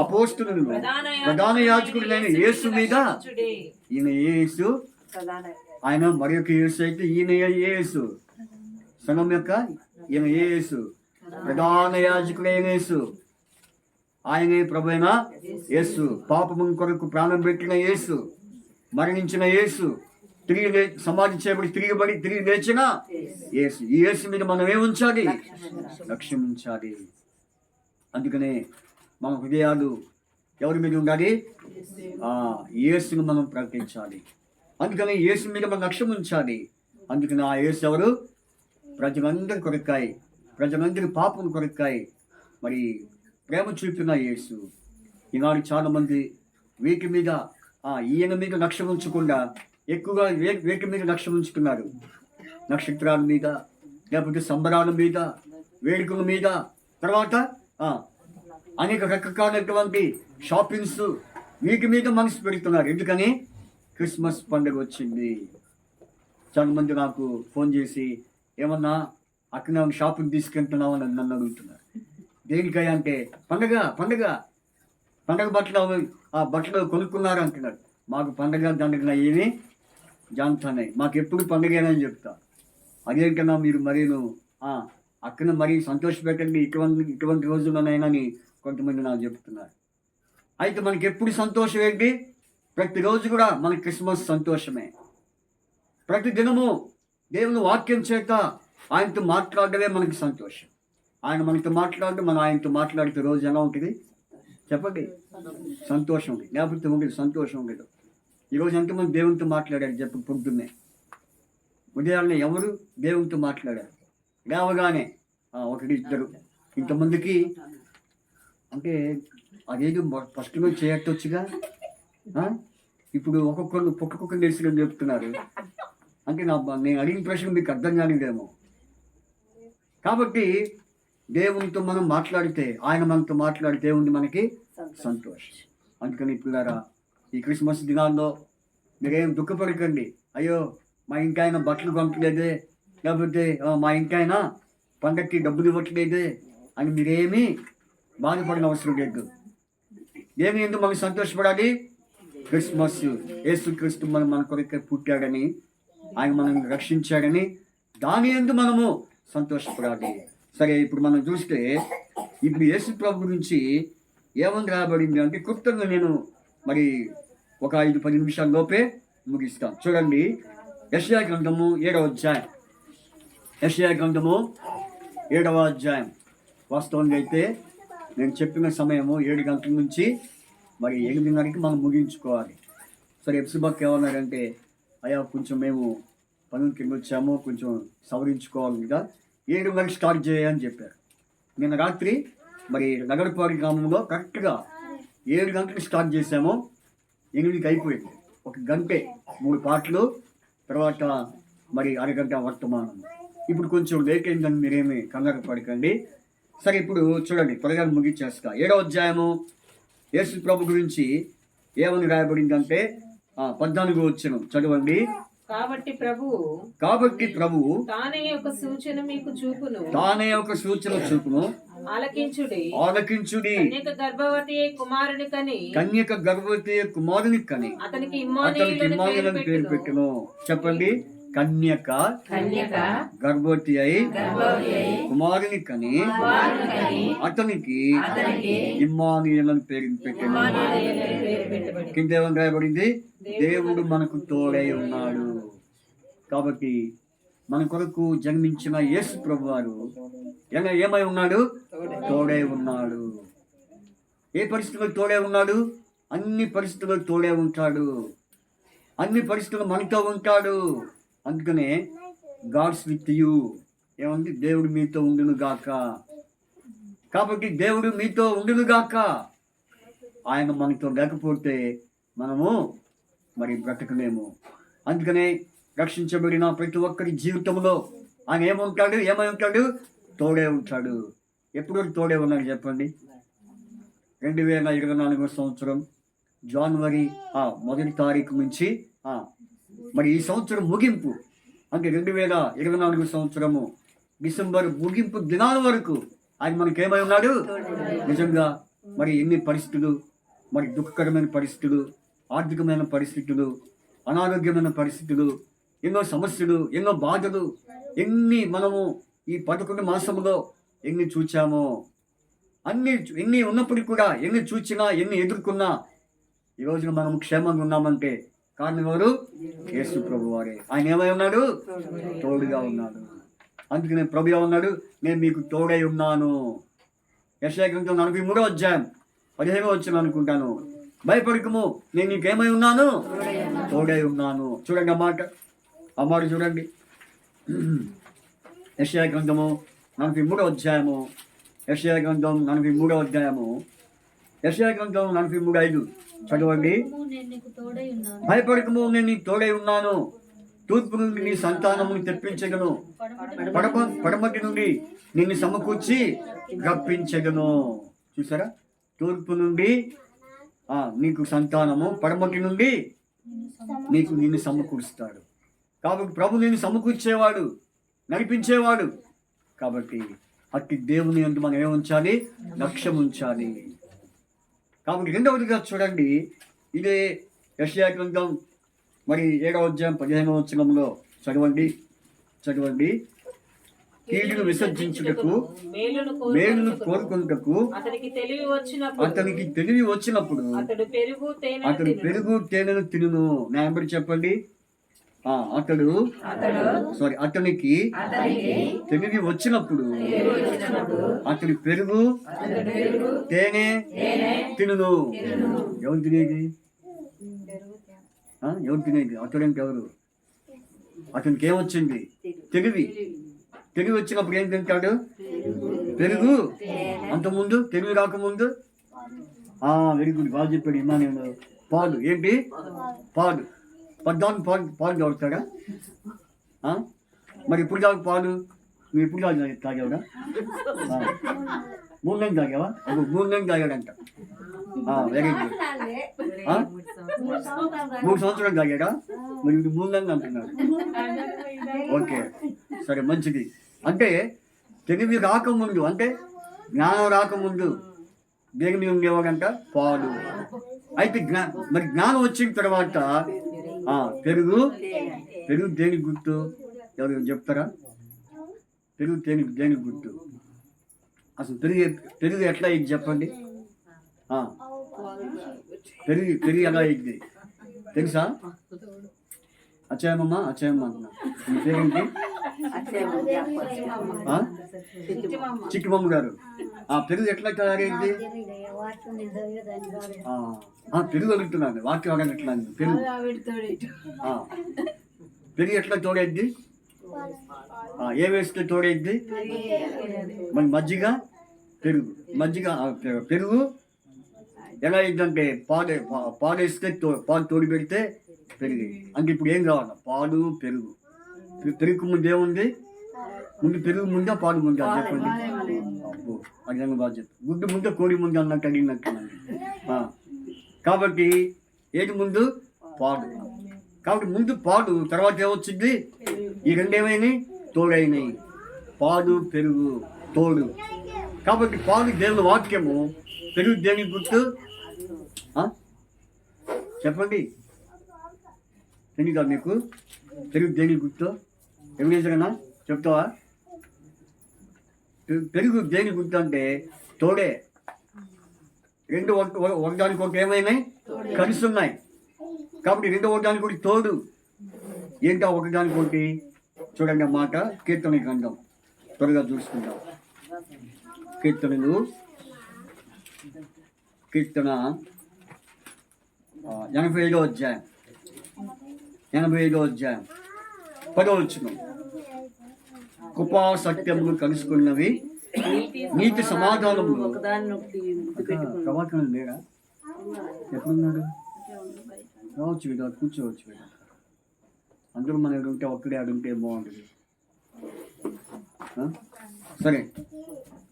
అపోస్తలులను ప్రధాన యాజకుడైన యేసు మీద, ఈయన యేసు, ఆయన మరి యొక్క యేసు అయితే ఈయన యేసు, సంఘం యొక్క ఈయన యేసు, ప్రధాన యాజకుడైన యేసు, ఆయనే ప్రభువైన యేసు, పాపము కొరకు ప్రాణం పెట్టిన యేసు, మరణించిన యేసు, తిరిగి సమాధి చేయబడి తిరిగి లేచిన యేసు. ఈ యేసు మీద మనం ఏముంచాలి? లక్ష్యం ఉంచాలి. అందుకనే మన హృదయాలు ఎవరి మీద ఉండాలి? యేసును మనం ప్రకటించాలి. అందుకని యేసు మీద మనం లక్ష్యం ఉంచాలి. అందుకని ఆ యేసు ఎవరు? ప్రజలందరి కొరకాయి, ప్రజలందరి పాపం కొరకాయి మరి ప్రేమ చూపిన యేసు. ఈనాడు చాలామంది వీటి మీద ఈయన మీద లక్ష్యం ఉంచకుండా ఎక్కువగా వీటి మీద లక్ష్యం ఉంచుతున్నారు. నక్షత్రాల మీద, లేకపోతే సంబరాల మీద, వేడుకల మీద, తర్వాత అనేక రకరకాలైనటువంటి షాపింగ్స్, వీటి మీద మనసు పెడుతున్నారు. ఎందుకని? క్రిస్మస్ పండుగ వచ్చింది. చాలామంది నాకు ఫోన్ చేసి, ఏమన్నా అక్కడ షాపింగ్ తీసుకెళ్తున్నావు అని నన్ను అడుగుతున్నారు. దేనికయ్యా అంటే, పండగ బట్టలు కొనుక్కున్నారు అంటున్నారు. మాకు పండగ దండగ ఏమి జాంతానే, మాకు ఎప్పుడు పండగేనని చెప్తా. అదేంటన్నా మీరు మరీను అక్కడ మరీ సంతోషపెట్టండి ఇటువంటి రోజుల్లోనైనా అని కొంతమంది నాకు చెప్తున్నారు. అయితే మనకి ఎప్పుడు సంతోషం ఏంటి? ప్రతిరోజు కూడా మనకి క్రిస్మస్ సంతోషమే. ప్రతి దినము దేవుని వాక్యం చేత ఆయనతో మాట్లాడమే మనకి సంతోషం. ఆయన మనతో మాట్లాడడం, మనం ఆయనతో మాట్లాడితే రోజు ఎలా ఉంటుంది చెప్పండి? సంతోషం ఉంటుంది. లేకపోతే ఉండదు, సంతోషం ఉండదు. ఈరోజు ఎంతమంది దేవునితో మాట్లాడారు చెప్పు? పొద్దున్నే ఉదయాన్నే ఎవరు దేవునితో మాట్లాడారు? లేవగానే ఒకటి ఇద్దరు. ఇంతమందికి అంటే అదేదో ఫస్ట్గా చేయట్టొచ్చుగా. ఇప్పుడు ఒక్కొక్కరు తెలిసి చెప్తున్నారు. అంటే నేను అడిగిన ప్రశ్న మీకు అర్థం కానిదేమో. కాబట్టి దేవునితో మనం మాట్లాడితే, ఆయన మనతో మాట్లాడితే ఉంది మనకి సంతోషం. అందుకని పిల్లరా, ఈ క్రిస్మస్ దినాల్లో మీరేం దుఃఖపడకండి. అయ్యో మా ఇంటి ఆయన బట్టలు పంపలేదే, లేకపోతే మా ఇంటి ఆయన పండక్కి డబ్బులు ఇవ్వట్లేదే అని మీరేమీ బాధపడిన అవసరం లేదు. ఏమి ఎందుకు మనం సంతోషపడాలి? క్రిస్మస్, యేసుక్రీస్తు మన కొరకు పుట్టాడని, ఆయన మనల్ని రక్షించాడని దాని యందు మనము సంతోషపడాలి. సరే, ఇప్పుడు మనం చూస్తే ఇప్పుడు యేసు ప్రభు గురించి ఏమని రాబడింది అంటే క్లుప్తంగా నేను మరి ఒక 5-10 నిమిషాల లోపే ముగిస్తాను. చూడండి, యెషయా గ్రంథము 7వ అధ్యాయం. యెషయా గ్రంథము 7వ అధ్యాయం. వాస్తవంగా అయితే నేను చెప్పిన సమయము 7 గంటల నుంచి మరి 8:30కి మనం ముగించుకోవాలి. సరే, ఎప్సిబాక్ ఏమన్నారంటే, అయ్యా కొంచెం మేము పనుల కింద వచ్చాము, కొంచెం సవరించుకోవాలి కదా, 7:30 స్టార్ట్ చేయని చెప్పారు. నిన్న రాత్రి మరి నగరపాడి గ్రామంలో కరెక్ట్గా 7 గంటలకు స్టార్ట్ చేసాము, 8కి అయిపోయింది. 1 గంటే 3 పాటలు, తర్వాత మరి అరగంట వర్తమానం. ఇప్పుడు కొంచెం లేట్ అయిందని మీరేమి కంగారు పడకండి. సరే, ఇప్పుడు చూడండి, త్వరగా ముగించేస్తా. 7వ అధ్యాయము యేసు ప్రభు గురించి ఏమని రాయబడిందంటే 14వ వచనం చదవండి. కాబట్టి ప్రభువు తానే ఒక సూచన మీకు చూపును, ఆలకించుడి. కన్యక గర్భవతి కుమారుని కని అతనికి ఇమ్మానుయేలు అని పేరు పెట్టును. చెప్పండి, కన్యక గర్భవతి అయి కుమారుని కని అతనికి ఇమ్మానుయేలు అని పేరు పెట్టెను. కింద ఏమని రాయబడింది? దేవుడు మనకు తోడై ఉన్నాడు. కాబట్టి మన కొరకు జన్మించిన యేసు ప్రభు వారు ఏమై ఉన్నాడు? తోడై ఉన్నాడు. ఏ పరిస్థితుల్లో తోడే ఉన్నాడు? అన్ని పరిస్థితుల్లో తోడే ఉంటాడు. అన్ని పరిస్థితులు మనతో ఉంటాడు. అందుకనే గాడ్స్ విత్ యూ. ఏమంది? దేవుడు మీతో ఉండును గాక. కాబట్టి దేవుడు మీతో ఉండును గాక. ఆయన మనతో లేకపోతే మనము మరి బ్రతకలేము. అందుకనే రక్షించబడిన ప్రతి ఒక్కరి జీవితంలో ఆయన ఏమై ఉంటాడు? తోడే ఉంటాడు. ఎప్పుడు తోడే ఉన్నాడు చెప్పండి? 2024 సంవత్సరం జనవరి 1వ తారీఖు నుంచి మరి ఈ సంవత్సరం ముగింపు అంటే 2024 సంవత్సరము డిసెంబర్ ముగింపు దినాల వరకు ఆయన మనకేమై ఉన్నాడు? నిజంగా మరి ఎన్ని పరిస్థితులు, మరి దుఃఖకరమైన పరిస్థితులు, ఆర్థికమైన పరిస్థితులు, అనారోగ్యమైన పరిస్థితులు, ఎన్నో సమస్యలు, ఎన్నో బాధలు, ఎన్ని మనము ఈ 11 మాసంలో ఎన్ని చూచామో, ఎన్ని ఉన్నప్పటికీ కూడా ఎన్ని చూచినా, ఎన్ని ఎదుర్కొన్నా ఈ రోజున మనం క్షేమంగా ఉన్నామంటే కారణం ఎవరు? యేసు ప్రభు వారే. ఆయన ఏమై ఉన్నాడు? తోడుగా ఉన్నాడు. అందుకనే ప్రభు ఏమన్నాడు? నేను మీకు తోడై ఉన్నాను. యెషయా గ్రంథం 43వ అధ్యాయం 15వ వచనం అనుకుంటాను. భయపడకము, నేను నీకేమై ఉన్నాను? తోడై ఉన్నాను. చూడండి ఆ మాట చూడండి. యెషయా గ్రంథము 43వ అధ్యాయము. యెషయా గ్రంథం 43వ అధ్యాయము. యెషయా గ్రంథం 43:5 చదవండి. భయపడకము, నేను నీకు తోడై ఉన్నాను. తూర్పు నుండి నీ సంతానమును తెప్పించగను, పడమటి నుండి నిన్ను సమకూర్చి రప్పించగను. చూసారా? తూర్పు నుండి నీకు సంతానము, పడమటి నుండి నిన్ను సమకూరుస్తాడు. కాబట్టి ప్రభు నిన్ను సమకూర్చేవాడు, నడిపించేవాడు. కాబట్టి అట్టి దేవుని యందు మనం ఏముంచాలి? లక్ష్యం ఉంచాలి. కాబట్టి 2వదిగా చూడండి, ఇదే యెషయా గ్రంథం మరి 7వ అధ్యాయం 15వ వచనంలో చదవండి. కీడును విసర్జించుటకు, మేలును కోరుకుంటకు అతనికి తెలివి వచ్చినప్పుడు అతడు పెరుగు తేనెను తినును. నా వెంబడి చెప్పండి. అతనికి తెలివి వచ్చినప్పుడు అతని పెరుగు తేనె తినును. ఎవరు తినేది? అతడంటే ఎవరు? అతనికి ఏమొచ్చింది? తెలివి వచ్చినప్పుడు ఏం తింటాడు? పెరుగు. అంతకుముందు తెలివి రాకముందు వెరీ గుడ్, బాగా చెప్పాడు ఇమానుయేలు. పాలు. ఏంటి? పాలు. పాలు తాగుతాడా? మరి ఇప్పుడు పాలు నువ్వు ఎప్పుడు తాగావురా? 3 నెలలు తాగావా? 3 నెలలు తాగాడంట. Very good. 3 సంవత్సరాలు తాగాడా? మరి ఇప్పుడు 3 నెలలు అంటున్నాడు. ఓకే, సరే, మంచిది. అంటే తెలివి రాకముందు, అంటే జ్ఞానం రాకముందు దేని మీద ఉండేవాడంట? పాలు. అయితే మరి జ్ఞానం వచ్చిన తర్వాత పెరుగు దేనికి గుర్తు? ఎవరు చెప్తారా? పెరుగు దేనికి గుర్తు? అసలు పెరుగు ఎట్లా ఇది చెప్పండి. పెరుగు ఎలా ఇది తెలుసా? అచ్చయమ్మ అంటున్నా. మీ పేరేంటి? చిక్కిమమ్మ గారు. పెరుగు ఎట్లా తయారైంది? పెరుగు అడుగుతున్నాను, వాక్యం అడగట్లేదు. పెరుగు ఎట్లా తోడైద్ది? ఏ వేస్తే తోడైద్ది? మరి పెరుగు ఎలా అయిందంటే పాడేస్తే పాలు తోడి పెడితే పెరుగు. అంటే ఇప్పుడు ఏం కావాలి? పాలు పెరుగు. పెరుగు ముందు ఏముంది? ముందు పెరుగు ముందా పాలు ముందా చెప్పండి. అబ్బో అది బాగా చెప్పు. గుడ్డు ముందు కోడి ముందు అన్నట్టు అడిగినట్టున్నాను. కాబట్టి ఏది ముందు? పాలు. కాబట్టి ముందు పాలు, తర్వాత ఏమొచ్చింది? ఈ రెండేమైనాయి? తోడైనాయి. పాలు పెరుగు తోడు. కాబట్టి పాలు దేవుని వాక్యము, పెరుగు దేనికి గుర్తు చెప్పండి. తెలియదా మీకు? పెరుగు దేనికి గుర్తు? ఎవరైనా చెప్తావా? పెరుగు దేనికి గుర్తు అంటే తోడే. రెండు ఒకదానికి ఒకటి ఏమైనాయి? కలిసి ఉన్నాయి. కాబట్టి రెండో ఒకదానికి ఒకటి తోడు. ఏంటో ఒకదానికి ఒకటి చూడండి మాట. కీర్తన గ్రంథం త్వరగా చూసుకుందాం. కీర్తన 85వ అధ్యాయం 10వ వచనం. కృపా సత్యములు కలుసుకున్నవి, నీతి సమాధానములు. ప్రవాకం లేరా? ఎప్పుడున్నాడు? రావచ్చు కదా, కూర్చోవచ్చు కదా. అందరూ మన ఉంటే ఒక్కడే ఆడుంటే బాగుంటుంది. సరే.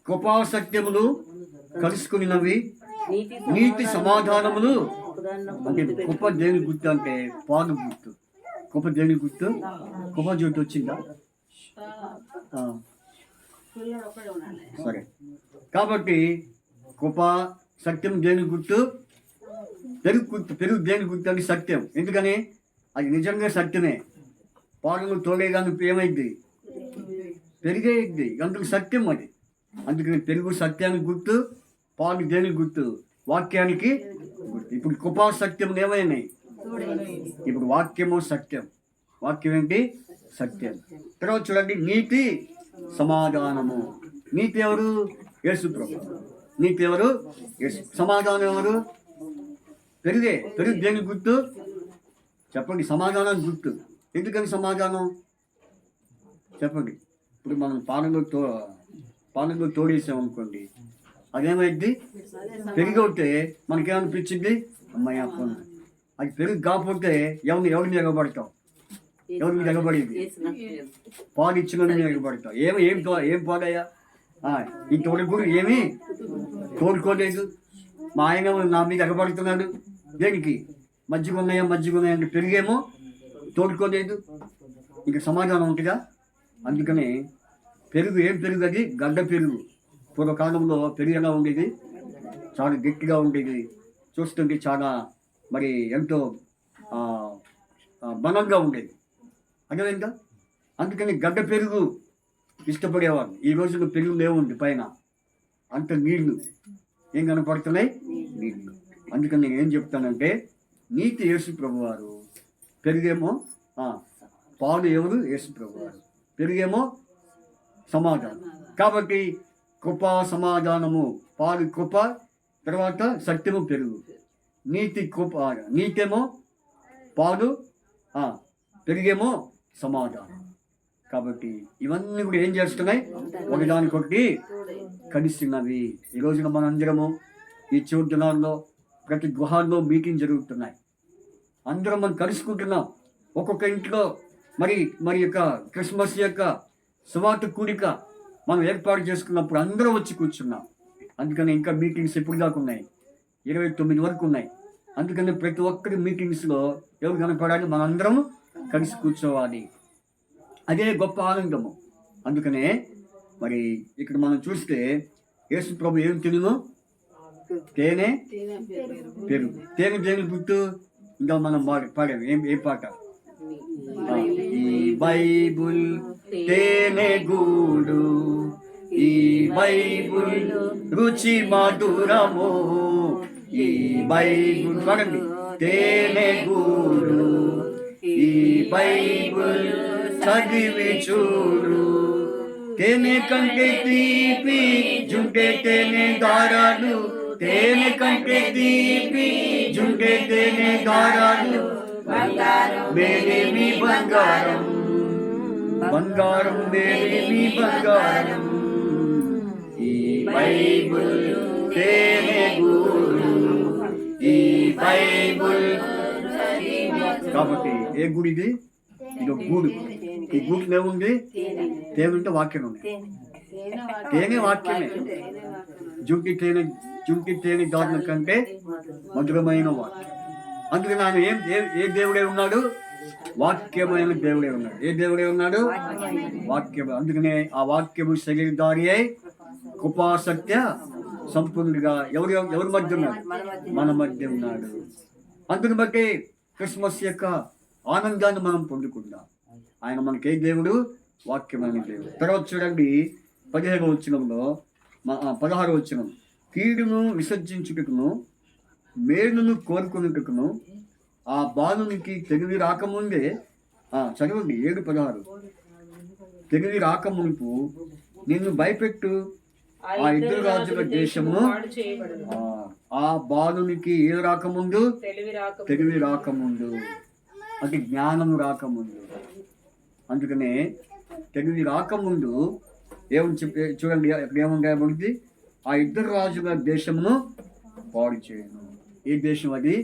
కృపా సత్యములు కలుసుకున్నవి, నీతి సమాధానములు. అంటే కృప దేని గుర్తు అంటే పాలు గుర్తు. కృప దేని గుర్తు? కృప జ్యోతి వచ్చిందా? సరే. కాబట్టి కృప సత్యం దేని గుర్తు? పెరుగు దేని గుర్తు అంటే సత్యం. ఎందుకని అది నిజంగా సత్యమే. పాలను తోడేగాని ఏమైంది? పెరిగేది. అందుకు సత్యం అది. అందుకని పెరుగు సత్యానికి గుర్తు, పాలు దేనికి గుర్తు? వాక్యానికి గుర్తు. ఇప్పుడు కృపా సత్యం ఏమైనాయి? ఇప్పుడు వాక్యము సత్యం. వాక్యం ఏంటి? సత్యం. తర్వాత చూడండి, నీతి సమాధానము. నీతి ఎవరు? యేసు ప్రభు. నీతి ఎవరు? యేసు. సమాధానం ఎవరు? పెరుగు దేనికి గుర్తు? చెప్పండి. సమాధానానికి గుర్తు. ఎందుకని సమాధానం చెప్పండి. ఇప్పుడు మనం పాలనలో తోడేసామనుకోండి, అదేమైంది? పెరుగు అవుతే మనకేమనిపించింది? అమ్మాయి అప్పుడు అది పెరుగు కాకపోతే ఎవరిని ఎగబడతాం? ఎవరిని ఎగబడేది? పాలు ఇచ్చిన ఎగబడతాం. ఏం పాలయ్యా? ఈ తోడుగుడు ఏమీ తోడుకోలేదు. మా ఆయన నా మీద ఎగబడుతున్నాడు. దేనికి? మజ్జిగ ఉన్నాయంటే పెరిగేమో తోడుకోలేదు. ఇంక సమాధానం ఉంటుందా? అందుకని పెరుగు ఏం పెరుగు? అది గడ్డ పెరుగు. పూర్వకాలంలో పెరుగు ఎలా ఉండేది? చాలా గట్టిగా ఉండేది. చూస్తుంటే చాలా మరి ఎంతో బలంగా ఉండేది. అదేవిధంగా అందుకని గడ్డ పెరుగు ఇష్టపడేవారు. ఈ రోజుల్లో పెరుగు లేవుంది పైన, అంత నీళ్లు ఏం కనపడుతున్నాయి? నీళ్లు. అందుకని నేను ఏం చెప్తానంటే, నీతి యేసు ప్రభు వారు, పెరుగేమో పాలు ఎవరు? యేసు ప్రభు వారు. పెరుగేమో సమాధానం. కాబట్టి కృప సమాధానము. పాలు కృప, తర్వాత సత్యము పెరుగు. నీతేమో పాలు, పెరిగేమో సమాధానం. కాబట్టి ఇవన్నీ కూడా ఏం చేస్తున్నాయి? ఒకదానికొకటి కలిసినవి. ఈ రోజున మనందరము ఈ చివరి దినాల్లో ప్రతి గృహాల్లో మీటింగ్ జరుగుతున్నాయి. అందరం మనం కలుసుకుంటున్నాం. ఒక్కొక్క ఇంట్లో మరి యొక్క క్రిస్మస్ యొక్క సువార్త కూడిక మనం ఏర్పాటు చేసుకున్నప్పుడు అందరం వచ్చి కూర్చున్నాం. అందుకని ఇంకా మీటింగ్స్ ఎప్పుడు దాకా ఉన్నాయి? 29 వరకు ఉన్నాయి. అందుకని ప్రతి ఒక్కరి మీటింగ్స్లో ఎవరు కనపడాలి? మనందరం కలిసి కూర్చోవాలి. అదే గొప్ప ఆనందము. అందుకనే మరి ఇక్కడ మనం చూస్తే యేసు ప్రభు ఏం తిను? తేనె పెరుగు. తేనె దేని గుర్తు? ఇంకా మనం పాడాము. ఏం పాట? ఈ బైబుల్ తేనె గూడు ఈ బైబుల్ రుచి మధురము ఈ బైబుల్ పడండి తేనె గూడు ఈ బైబుల్ చదివి చూడు తేనె కంటే తీపి జుంటే తేనె దారాలు తేనె కంటే తీపి జుంటే తేనె దారాలు మేలేమి బంగారం బంగారం మేలేమి బంగారం ఈ బైబుల్ తేనె గూడు ఈ బైబుల్. కాబట్టి ఏ గుడిది? ఇది ఒక గూడు. ఈ గూడులో ఏముంది? తేనె వాక్యం ఉంది. తేనె వాక్యమే. జుంటి తేనె దారుల కంటే మధురమైన వాక్యం. అందుకే ನಾನು ఏ దేవుడే ఉన్నాడు? వాక్యమైన దేవుడే ఉన్నాడు. ఏ దేవుడే ఉన్నాడు? వాక్యం. అందుకనే ఆ వాక్యము శరీరధారి అయి కృపా సత్య సంపూర్ణంగా ఎవరి మధ్య ఉన్నాడు? మన మధ్య ఉన్నాడు. అందుని బట్టి క్రిస్మస్ యొక్క ఆనందాన్ని మనం పొందుకుందాం. ఆయన మనకి ఏ దేవుడు? వాక్యమైన దేవుడు. తర్వాత చూడండి 15వ వచనంలో 16వ వచనం, కీడును విసర్జించుటకును మేలును కోరుకున్నట్టుకును ఆ బాలునికి తెలివి రాకముందే చదవండి 7:16 తెలివి రాకమునుపు నిన్ను భయపెట్టు ఆ ఇద్దరు రాజుల దేశము ఆ బాలునికి ఏది రాకముందు? తెలివి రాకముందు, అంటే జ్ఞానము రాకముందు. అందుకనే తెలివి రాకముందు ఏమని చెప్పి చూడండి, అక్కడ ఏమని రాయబడింది? ఆ ఇద్దరు రాజుల దేశమును పాడు చేయను. ఏ దేశం అది?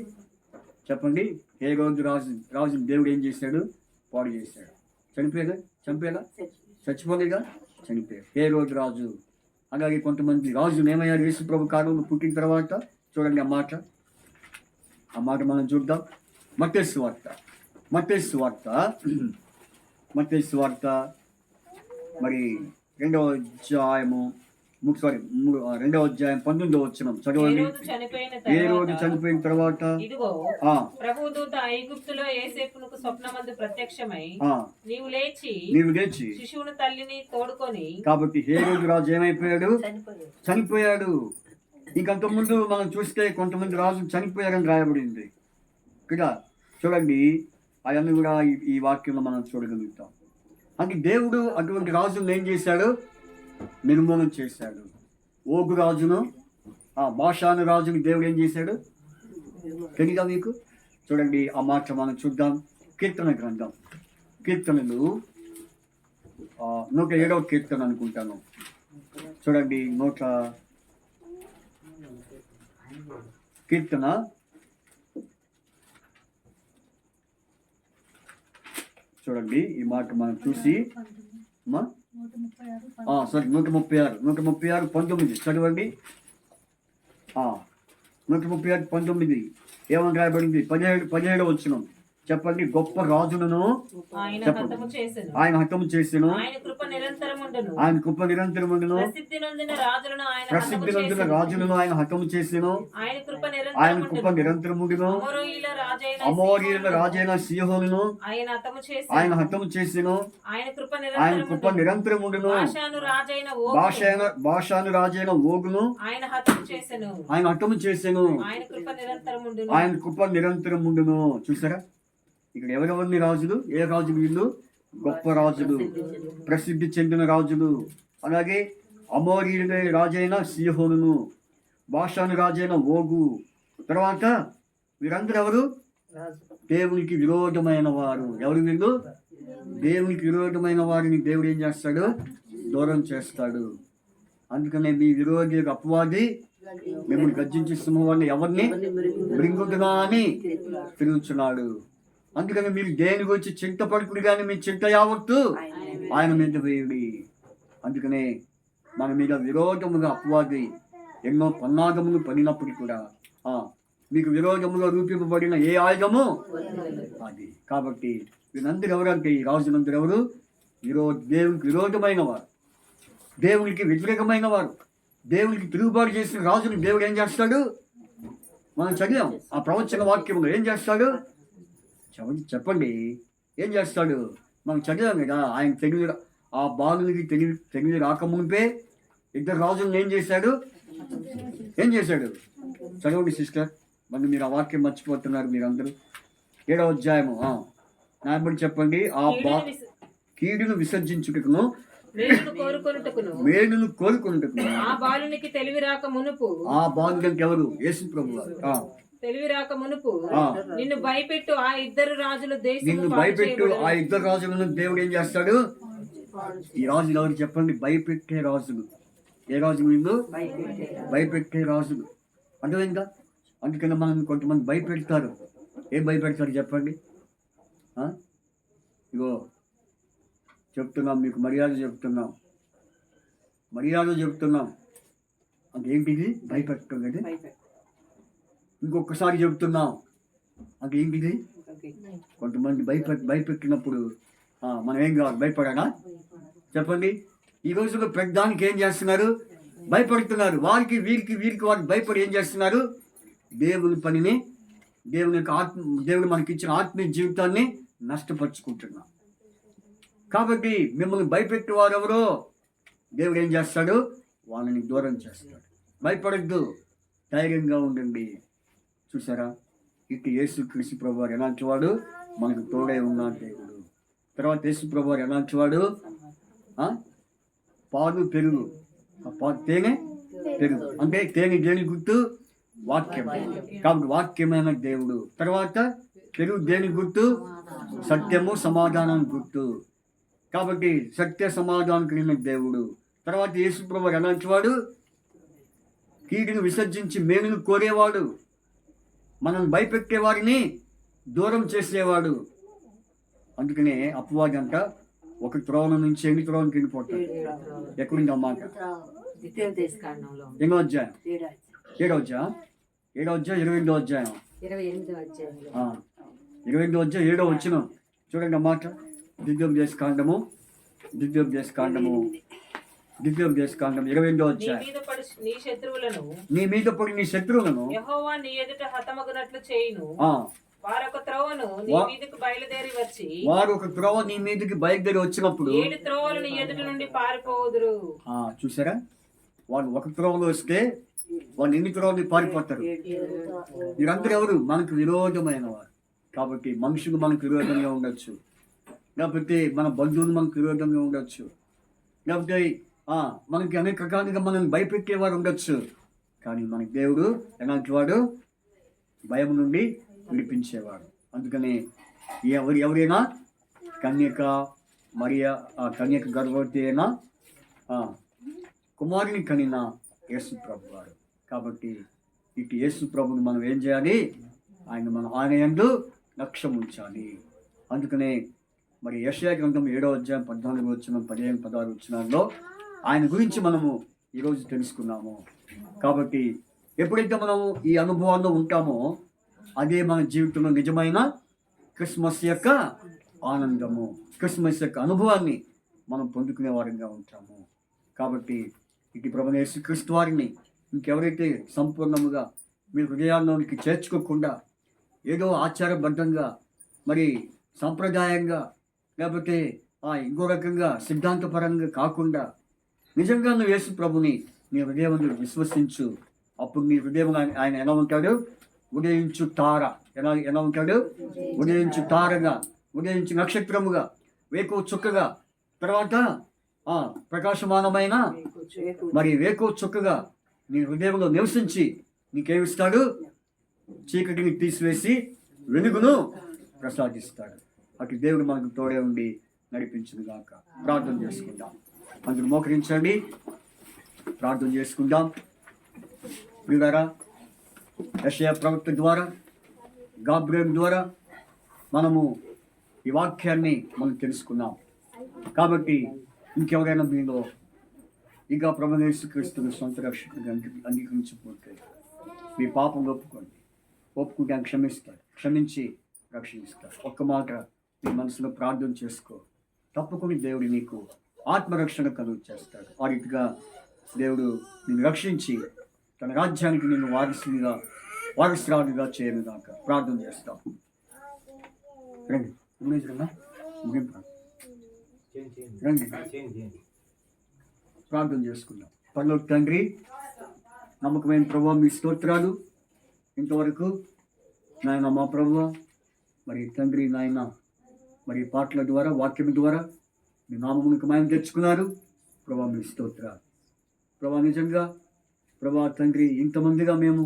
చెప్పండి. ఏ రోజు రాజు దేవుడు ఏం చేశాడు? పాడు చేశాడు. చంపేగా చచ్చిపోలేగా చనిపోయాడు. ఏ రోజు రాజు. అలాగే కొంతమంది రాజులు ఏమయ్యారు యేసు ప్రభు కాలంలో పుట్టిన తర్వాత? చూడండి ఆ మాట మనం చూద్దాం. మత్తయి సువార్త మరి 2వ అధ్యాయము 19వ వచనం చదవండి. ఏ రోజు చనిపోయిన తర్వాత ప్రభుదూత ఐగుప్తులో యోసేపునకు స్వప్నమందు ప్రత్యక్షమై నీవు లేచి శిశువును తల్లిని తోడుకొని. కాబట్టి ఏ రోజు రాజు ఏమైపోయాడు? చనిపోయాడు. ఇంకంత ముందు మనం చూస్తే కొంతమంది రాజులు చనిపోయారని రాయబడింది ఇక్కడ. చూడండి అవన్నీ కూడా ఈ వాక్యంలో మనం చూడగలుగుతాం. అంటే దేవుడు అటువంటి రాజులను ఏం చేశాడు? నిర్మూలన చేశాడు. ఓగు రాజును బాషాను రాజుని దేవుడు ఏం చేశాడు? తెలియదా మీకు? చూడండి ఆ మాట మనం చూద్దాం. కీర్తన గ్రంథం, కీర్తనలు 107వ కీర్తన అనుకుంటాను. చూడండి కీర్తన చూడండి ఈ మాట మనం చూసి 136 చదవండి. 136:19 ఏమని రాయబడింది? 17వ వచనం చెప్పండి. గొప్ప రాజులను ఆయన హతము చేసెను, ఆయన కృప నిరంతరముండును. ప్రసిద్ధి నొందిన రాజులను ఆయన హతము చేసెను, ఆయన కృప నిరంతరముండును. అమోరీయుల రాజైన సీహోనును ఆయన హతము చేసెను, ఆయన కృప నిరంతరముండును. బాషాను రాజైన ఓగును ఆయన హతము చేసెను, ఆయన కృప నిరంతరముండును. చూసారా ఇక్కడ ఎవరెవరిని రాజులు? ఏ రాజులు వీళ్ళు? గొప్ప రాజులు, ప్రసిద్ధి చెందిన రాజులు. అలాగే అమోరీయుల రాజైన సీహోనును, బాషాను రాజైన ఓగు. తర్వాత వీరందరూ ఎవరు? దేవునికి విరోధమైన వారు. ఎవరు వీళ్ళు? దేవునికి విరోధమైన వారిని దేవుడు ఏం చేస్తాడు? దూరం చేస్తాడు. అందుకనే మీ విరోధి అపవాది మిమ్మల్ని గర్జించి సింహవాన్ని ఎవరిని మృంగుదునా అని తిరుగుతున్నాడు. అందుకని మీరు దేని గురించి చింతపడుకుని కానీ మీ చింత యావత్తు ఆయన మీద వేయుడి. అందుకనే మన మీద విరోధముగా అపవాది ఎన్నో పన్నాగములు పడినప్పుడు కూడా మీకు విరోధముగా రూపింపబడిన ఏ ఆయుధము అది. కాబట్టి వీళ్ళందరూ ఎవరంటే ఈ రాజులందరూ ఎవరు? దేవునికి విరోధమైన వారు, దేవునికి వ్యతిరేకమైన వారు, దేవునికి తిరుగుబాటు చేసిన రాజుని దేవుడు ఏం చేస్తాడు? మనం చదివాం ఆ ప్రవచన వాక్యంలో. ఏం చేస్తాడు చెప్పండి? ఏం చేస్తాడు? మనం చదివాం కదా. ఆ బాలునికి తెలివి రాకమునిపే ఇద్దరు రాజులను ఏం చేశాడు? చదవండి సిస్టర్, మరి మీరు ఆ వాక్యం మర్చిపోతున్నారు మీరందరూ. 7వ అధ్యాయము నాయబడి చెప్పండి. కీడును విసర్జించుటకును మేలును కోరుకొనుటకును ఆ బాలునికి తెలివి రాక మునుపు, ఆ బాలునికి ఎవరు? యేసు ప్రభువు. తెలివి రాక మునుపు నిన్ను భయపెట్టు ఆ ఇద్దరు రాజులు ఆ ఇద్దరు రాజులను దేవుడు ఏం చేస్తాడు? ఈ రాజులు ఎవరు చెప్పండి? భయపెట్టే రాజులు. ఏ రాజులు వీళ్ళు? భయపెట్టే రాజులు. అర్థమైందా? అందుకని మనం కొంతమంది భయపెడతారు. ఏం భయపెడతారు చెప్పండి? ఇగో చెప్తున్నాం, మీకు మర్యాద చెప్తున్నాం. అదేంటిది? భయపెట్టడం కదా. ఇంకొకసారి చెప్తున్నాం, అదేంటిది? కొంతమంది భయపెట్టినప్పుడు మనం ఏం కావాలి? భయపడాలా? చెప్పండి. ఈ రోజుల్లో పెద్దానికి ఏం చేస్తున్నారు? భయపడుతున్నారు. వీరికి వారికి భయపడి ఏం చేస్తున్నారు? దేవుని పనిని, దేవుడు మనకి ఇచ్చిన ఆత్మీయ జీవితాన్ని నష్టపరుచుకుంటున్నాం. కాబట్టి మిమ్మల్ని భయపెట్టేవారు ఎవరో దేవుడు ఏం చేస్తాడు? వాళ్ళని దూరం చేస్తాడు. భయపడద్దు, ధైర్యంగా ఉండండి. చూసారా, ఇటు యేసుక్రీస్తు ప్రభువారు ఎలాంటి వాడు? మనకు తోడై ఉన్నాడు దేవుడు. తర్వాత యేసు ప్రభువారు ఎలాంటి వాడు? పాలు పెరుగు, తేనె పెరుగు. అంటే తేనె దేని గుర్తు? వాక్యం. కాబట్టి వాక్యమైన దేవుడు. తర్వాత పెరుగు దేని గుర్తు? సత్యము సమాధానం గుర్తు. కాబట్టి సత్య సమాధానం కలిగిన దేవుడు. తర్వాత యేసు ప్రభువు ఎలాంటి వాడు? కీడును విసర్జించి మేలును కోరేవాడు. మనం భయపెట్టే వారిని దూరం చేసేవాడు. అందుకనే అపవాది అంట ఒక త్రోవ నుంచి ఎన్ని త్రోవకి వెళ్ళిపోతాడు. ఎక్కడుంది అమ్మాట? 7వ అధ్యాయం 28వ అధ్యాయం 7వ వచనం చూడండి అన్నమాట. ద్వితీయోపదేశ కాండము 28వ అధ్యాయం. నీ మీద పడి నీ శత్రువులను యెహోవా నీ ఎదుట హతమగునట్లు చేయును. వారు ఒక త్రోవను నీ మీదకు బయలుదేరి వచ్చినప్పుడు 7 త్రోవలు నీ ఎదుట నుండి పారిపోదురు. చూసారా, వాళ్ళు ఒక త్రోవలో వస్తే వాళ్ళు ఎన్ని త్రోవలు పారిపోతారు. మీరందరూ ఎవరు? మనకు విరోధమైన వారు. కాబట్టి మనుషులు మనకు విరోధంగా ఉండొచ్చు, లేకపోతే మన బంధువులు మనకు విరోధంగా ఉండొచ్చు, లేకపోతే మనకి అనేక రకాలుగా మనం భయపెట్టేవారు ఉండొచ్చు. కానీ మనకి దేవుడు ఎలాంటి వాడు? భయం నుండి విడిపించేవాడు. అందుకని ఎవరైనా కన్యక గర్భవతి అయినా కుమారుని కనిన యేసు ప్రభు వారు. కాబట్టి ఇటు యేసు ప్రభుని మనం ఏం చేయాలి? ఆయన యందు లక్ష్యం ఉంచాలి. అందుకనే మరి యెషయా గ్రంథం 7వ అధ్యాయం 14వ వచనం 15, 16 వచనాల్లో ఆయన గురించి మనము ఈరోజు తెలుసుకున్నాము. కాబట్టి ఎప్పుడైతే మనము ఈ అనుభవాల్లో ఉంటామో అదే మన జీవితంలో నిజమైన క్రిస్మస్ యొక్క ఆనందము, క్రిస్మస్ యొక్క అనుభవాన్ని మనం పొందుకునే వారంగా ఉంటాము. కాబట్టి ఇటు ప్రభువైన యేసుక్రీస్తు వారిని ఇంకెవరైతే సంపూర్ణముగా మీ హృదయాల్లోనికి చేర్చుకోకుండా ఏదో ఆచారబద్ధంగా మరి సాంప్రదాయంగా లేకపోతే ఇంకో రకంగా సిద్ధాంతపరంగా కాకుండా నిజంగా నువ్వు యేసు ప్రభుని నీ హృదయంలో విశ్వసించు. అప్పుడు నీ హృదయం ఆయన ఎలా ఉంటాడు? ఉదయించు తార. ఎలా ఉంటాడు? ఉదయించు తారగా, ఉదయించు నక్షత్రముగా, వేకువ చుక్కగా, తర్వాత ప్రకాశమానమైన మరి వేకువ చుక్కగా నీ హృదయంలో నివసించి నీకేమిస్తాడు? చీకటిని తీసివేసి వెలుగును ప్రసాదిస్తాడు. అటు దేవుడు మనకు తోడే ఉండి నడిపించును గాక. ప్రార్థన చేసుకుందాం. అందరూ మోకరించండి, ప్రార్థన చేసుకుందాం. ప్రియులారా, యెషయా ప్రవక్త ద్వారా, గాబ్రియల్ ద్వారా మనము ఈ వాక్యాన్ని మనం తెలుసుకున్నాం. కాబట్టి ఇంకెవరైనా మీలో ఇంకా ప్రభువైన యేసుక్రీస్తుని సొంత రక్షకుడిగా అంగీకరించకపోతే మీ పాపం ఒప్పుకుంటే ఆయన క్షమిస్తాడు, క్షమించి రక్షిస్తాడు. ఒక్క మాట మీ మనసులో ప్రార్థన చేసుకో. తప్పకుండా దేవుడు నీకు ఆత్మరక్షణ కలుగు చేస్తాడు. ఆ రీతిగా దేవుడు నిన్ను రక్షించి తన రాజ్యానికి నిన్ను వారసురాలుగా చేయనుగాక. ప్రార్థన చేస్తాం. ముగింపు. రండి ప్రార్థన చేసుకుందాం. పరలోక తండ్రి, నమ్మకమైన ప్రభువా, మీ స్తోత్రాలు. ఇంతవరకు నాయన మా ప్రభువా, మరి తండ్రి నాయన మరి పాటల ద్వారా వాక్యం ద్వారా మీ నామమునికి మాయం తెచ్చుకున్నారు ప్రభా, మీ స్తోత్రాలు. ప్రభా నిజంగా ప్రభా తండ్రి, ఇంతమందిగా మేము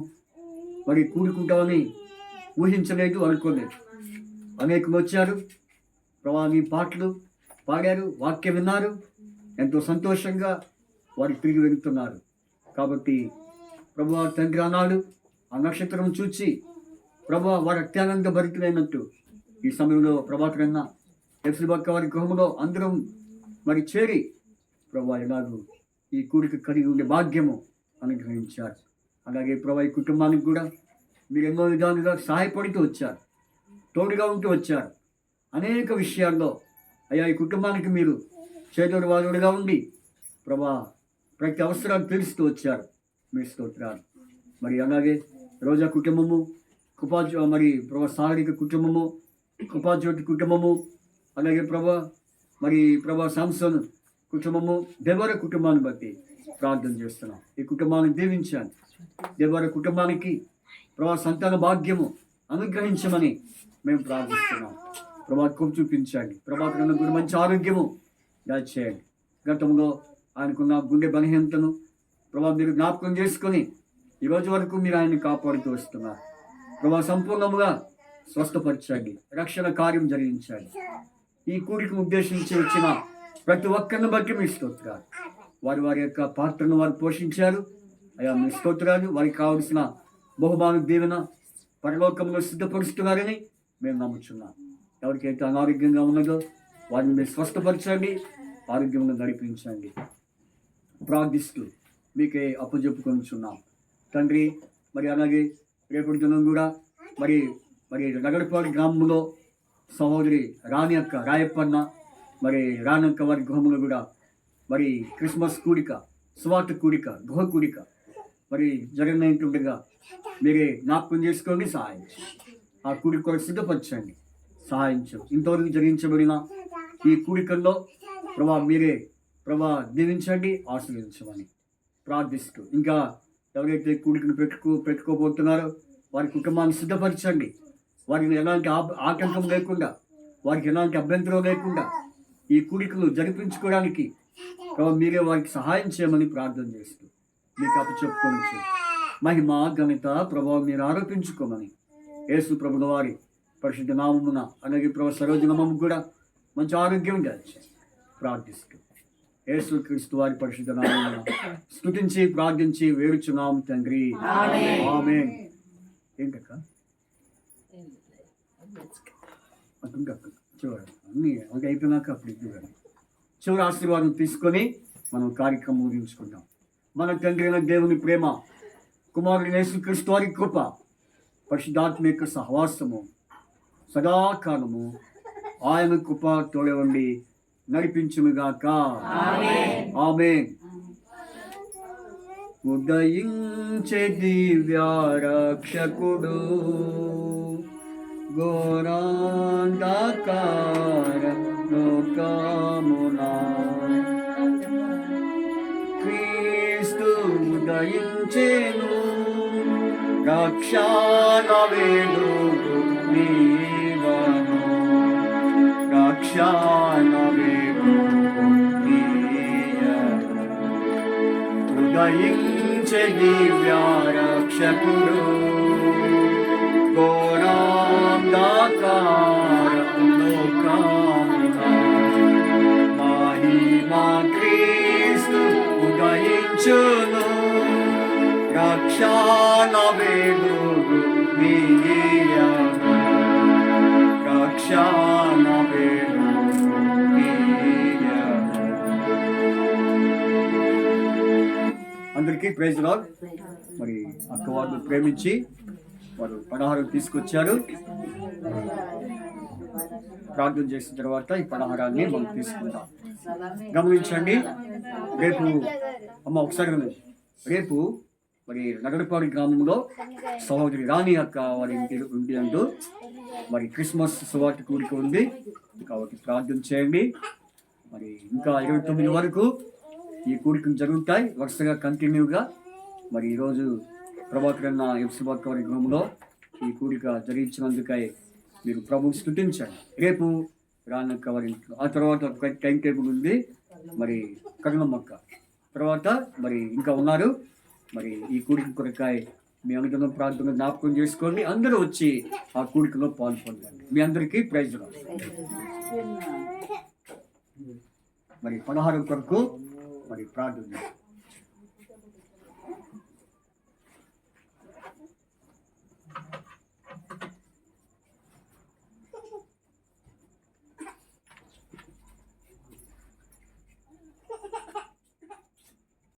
మరి కూడుకుంటామని ఊహించలేదు, అనుకోలేదు. అనేకులు వచ్చారు ప్రభా, మీ పాటలు పాడారు, వాక్యం విన్నారు, ఎంతో సంతోషంగా వారు తిరిగి వెళ్తున్నారు. కాబట్టి ప్రభా తండ్రి అన్నాడు, ఆ నక్షత్రం చూచి ప్రభా వారు అత్యానంద భరితులైనట్టు ఈ సమయంలో ప్రభాకరన్న ఎఫ్సి బక్క వారి గృహంలో అందరం మరి చేరి ప్రభా ఎలాగూ ఈ కూడిక కలిగి ఉండే భాగ్యము అనుగ్రహించారు. అలాగే ప్రభా ఈ కుటుంబానికి కూడా మీరు ఎన్నో విధాలుగా సహాయపడుతూ వచ్చారు, తోడుగా ఉంటూ వచ్చారు. అనేక విషయాల్లో అయ్యా ఈ కుటుంబానికి మీరు చేదోడు వాదోడుగా ఉండి ప్రభా ప్రతి అవసరాలు తీరుస్తూ వచ్చారు. మీ స్తోత్రాలు. మరి అలాగే రోజా కుటుంబము, మరి ప్రభా సాగరిక కుటుంబము, కృపాజ్యోతి కుటుంబము, అలాగే ప్రభా సాంసన్ కుటుంబము, దేవర కుటుంబాన్ని బట్టి ప్రార్థన చేస్తున్నాం. ఈ కుటుంబాన్ని దీవించాను. దేవర కుటుంబానికి ప్రభా సంతాన భాగ్యము అనుగ్రహించమని మేము ప్రార్థిస్తున్నాం. ప్రభావం చూపించండి. ప్రభాకరణ కూడా మంచి ఆరోగ్యము దాచేయండి. గతంలో ఆయనకున్న గుండె బలహీనతను ప్రభా మీరు జ్ఞాపకం చేసుకొని ఈరోజు వరకు మీరు ఆయన్ని కాపాడుతూ వస్తున్నారు. ప్రభా సంపూర్ణముగా స్వస్థపరచండి, రక్షణ కార్యం జరిగించండి. ఈ కూడికి ఉద్దేశించి వచ్చిన ప్రతి ఒక్కరిని బట్టి మీ స్తోత్రాలు. వారి యొక్క పాత్రను వారు పోషించారు. అయ్యా మీ స్తోత్రాలు. వారికి కావలసిన బహుమాన దీవెన పరలోకంలో సిద్ధపరుస్తున్నారని మేము నమ్ముచున్నాం. ఎవరికైతే అనారోగ్యంగా ఉన్నదో వారిని మీరు స్వస్థపరచండి, ఆరోగ్యంగా నడిపించండి. ప్రార్థిస్తూ మీకే అప్పచెప్పుకొనిచున్నాం తండ్రి. మరి అలాగే రేపటి దినం కూడా మరి నగరపాడు గ్రామంలో సహోదరి రాయప్పన్న రానక్క వారి గృహంలో కూడా మరి క్రిస్మస్ కూడిక, స్వార్థ కూడిక, గృహ కూడిక జగన్నంటుండగా మీరే జ్ఞాపకం చేసుకోండి, సహాయం ఆ కూడిక కూడా సిద్ధపరచండి, సహాయించు. ఇంతవరకు జరిగించబడిన ఈ కూడికల్లో మీరే దీవించండి, ఆశీర్వదించమని ప్రార్థిస్తూ ఇంకా ఎవరైతే కూడికను పెట్టుకోబోతున్నారో వారి కుటుంబాన్ని సిద్ధపరచండి. వారికి ఎలాంటి ఆటంకం లేకుండా, వారికి ఎలాంటి అభ్యంతరం లేకుండా ఈ కూడికలు జరిపించుకోవడానికి మీరే వారికి సహాయం చేయమని ప్రార్థన చేస్తూ మీకు అప్పచెప్పుకోవచ్చు. మహిమ ఘనత ప్రభావం మీరు ఆరోపించుకోమని యేసు ప్రభుల వారి పరిశుద్ధ నామమున, అలాగే ప్రభు సరోజ నామము కూడా మంచి ఆరోగ్యం దాచి ప్రార్థిస్తూ యేసు క్రీస్తు వారి పరిశుద్ధ నామమున స్తుతించి ప్రార్థించి వేడుచున్నాము తండ్రి, ఆమేన్. ఏంటక్క చివరి అన్నీ అది అయిపోయినాక అప్పుడు ఇద్దరు చివరి ఆశీర్వాదం తీసుకొని మనం కార్యక్రమం ముగించుకుందాం. మన తండ్రి అయిన దేవుని ప్రేమ, కుమారుడు యేసుక్రీస్తు వారి కృప, పరిశుద్ధాత్మిక సహవాసము సదాకాలము ఆయన కృప తోడవండి నడిపించునుగాక. ఆమేన్. ఉదయించే దివ్య రక్షకుడు ఘోరాంధకార లోకమునా క్రీస్తు ఉదయించెను, రక్షణ వెలుగు నీవను, రక్షణ వెలుగు నీయను. ఉదయించే దివ్య రక్షకుడు ఘోరాంధకార లోకమునా మహిమా క్రీస్తు ఉదయించును, రక్షణ వెలుగు నీయను, రక్షణ వెలుగు నీయను. అందరికీ ప్రైజ్ లార్డ్. మరి అక్క వాళ్ళు ప్రేమించి వారు పలహారం తీసుకొచ్చారు. ప్రార్థన చేసిన తర్వాత ఈ పలహారాన్ని మనం తీసుకుందాం. గమనించండి, రేపు ఒకసారి రేపు మరి నగరపాడు గ్రామంలో సహోదరి రాణి అక్క వారి ఇంటి అంటూ మరి క్రిస్మస్ సువార్త కూడిక ఉంది. కాబట్టి ప్రార్థన చేయండి. మరి ఇంకా 29 వరకు ఈ కూడికలు జరుగుతాయి వరుసగా కంటిన్యూగా. మరి ఈరోజు ప్రభాకర్ అన్న ఎఫ్సిబాక్ వారి గృహంలో ఈ కూడిక జరిగించినందుకై మీరు ప్రభువు స్తుతించండి. రేపు రానక్క వారి ఇంట్లో, ఆ తర్వాత ఒక టైం టేబుల్ ఉంది. మరి కరుణమ్మక్క తర్వాత మరి ఇంకా ఉన్నారు. మరి ఈ కూడిక కొరకాయ మీ అనుదిన ప్రార్థన జ్ఞాపకం చేసుకోండి. అందరూ వచ్చి ఆ కూడికలో పాల్పొందండి. మీ అందరికీ ప్రైజ్ రాదు. మరి 16 కొరకు మరి ప్రార్థన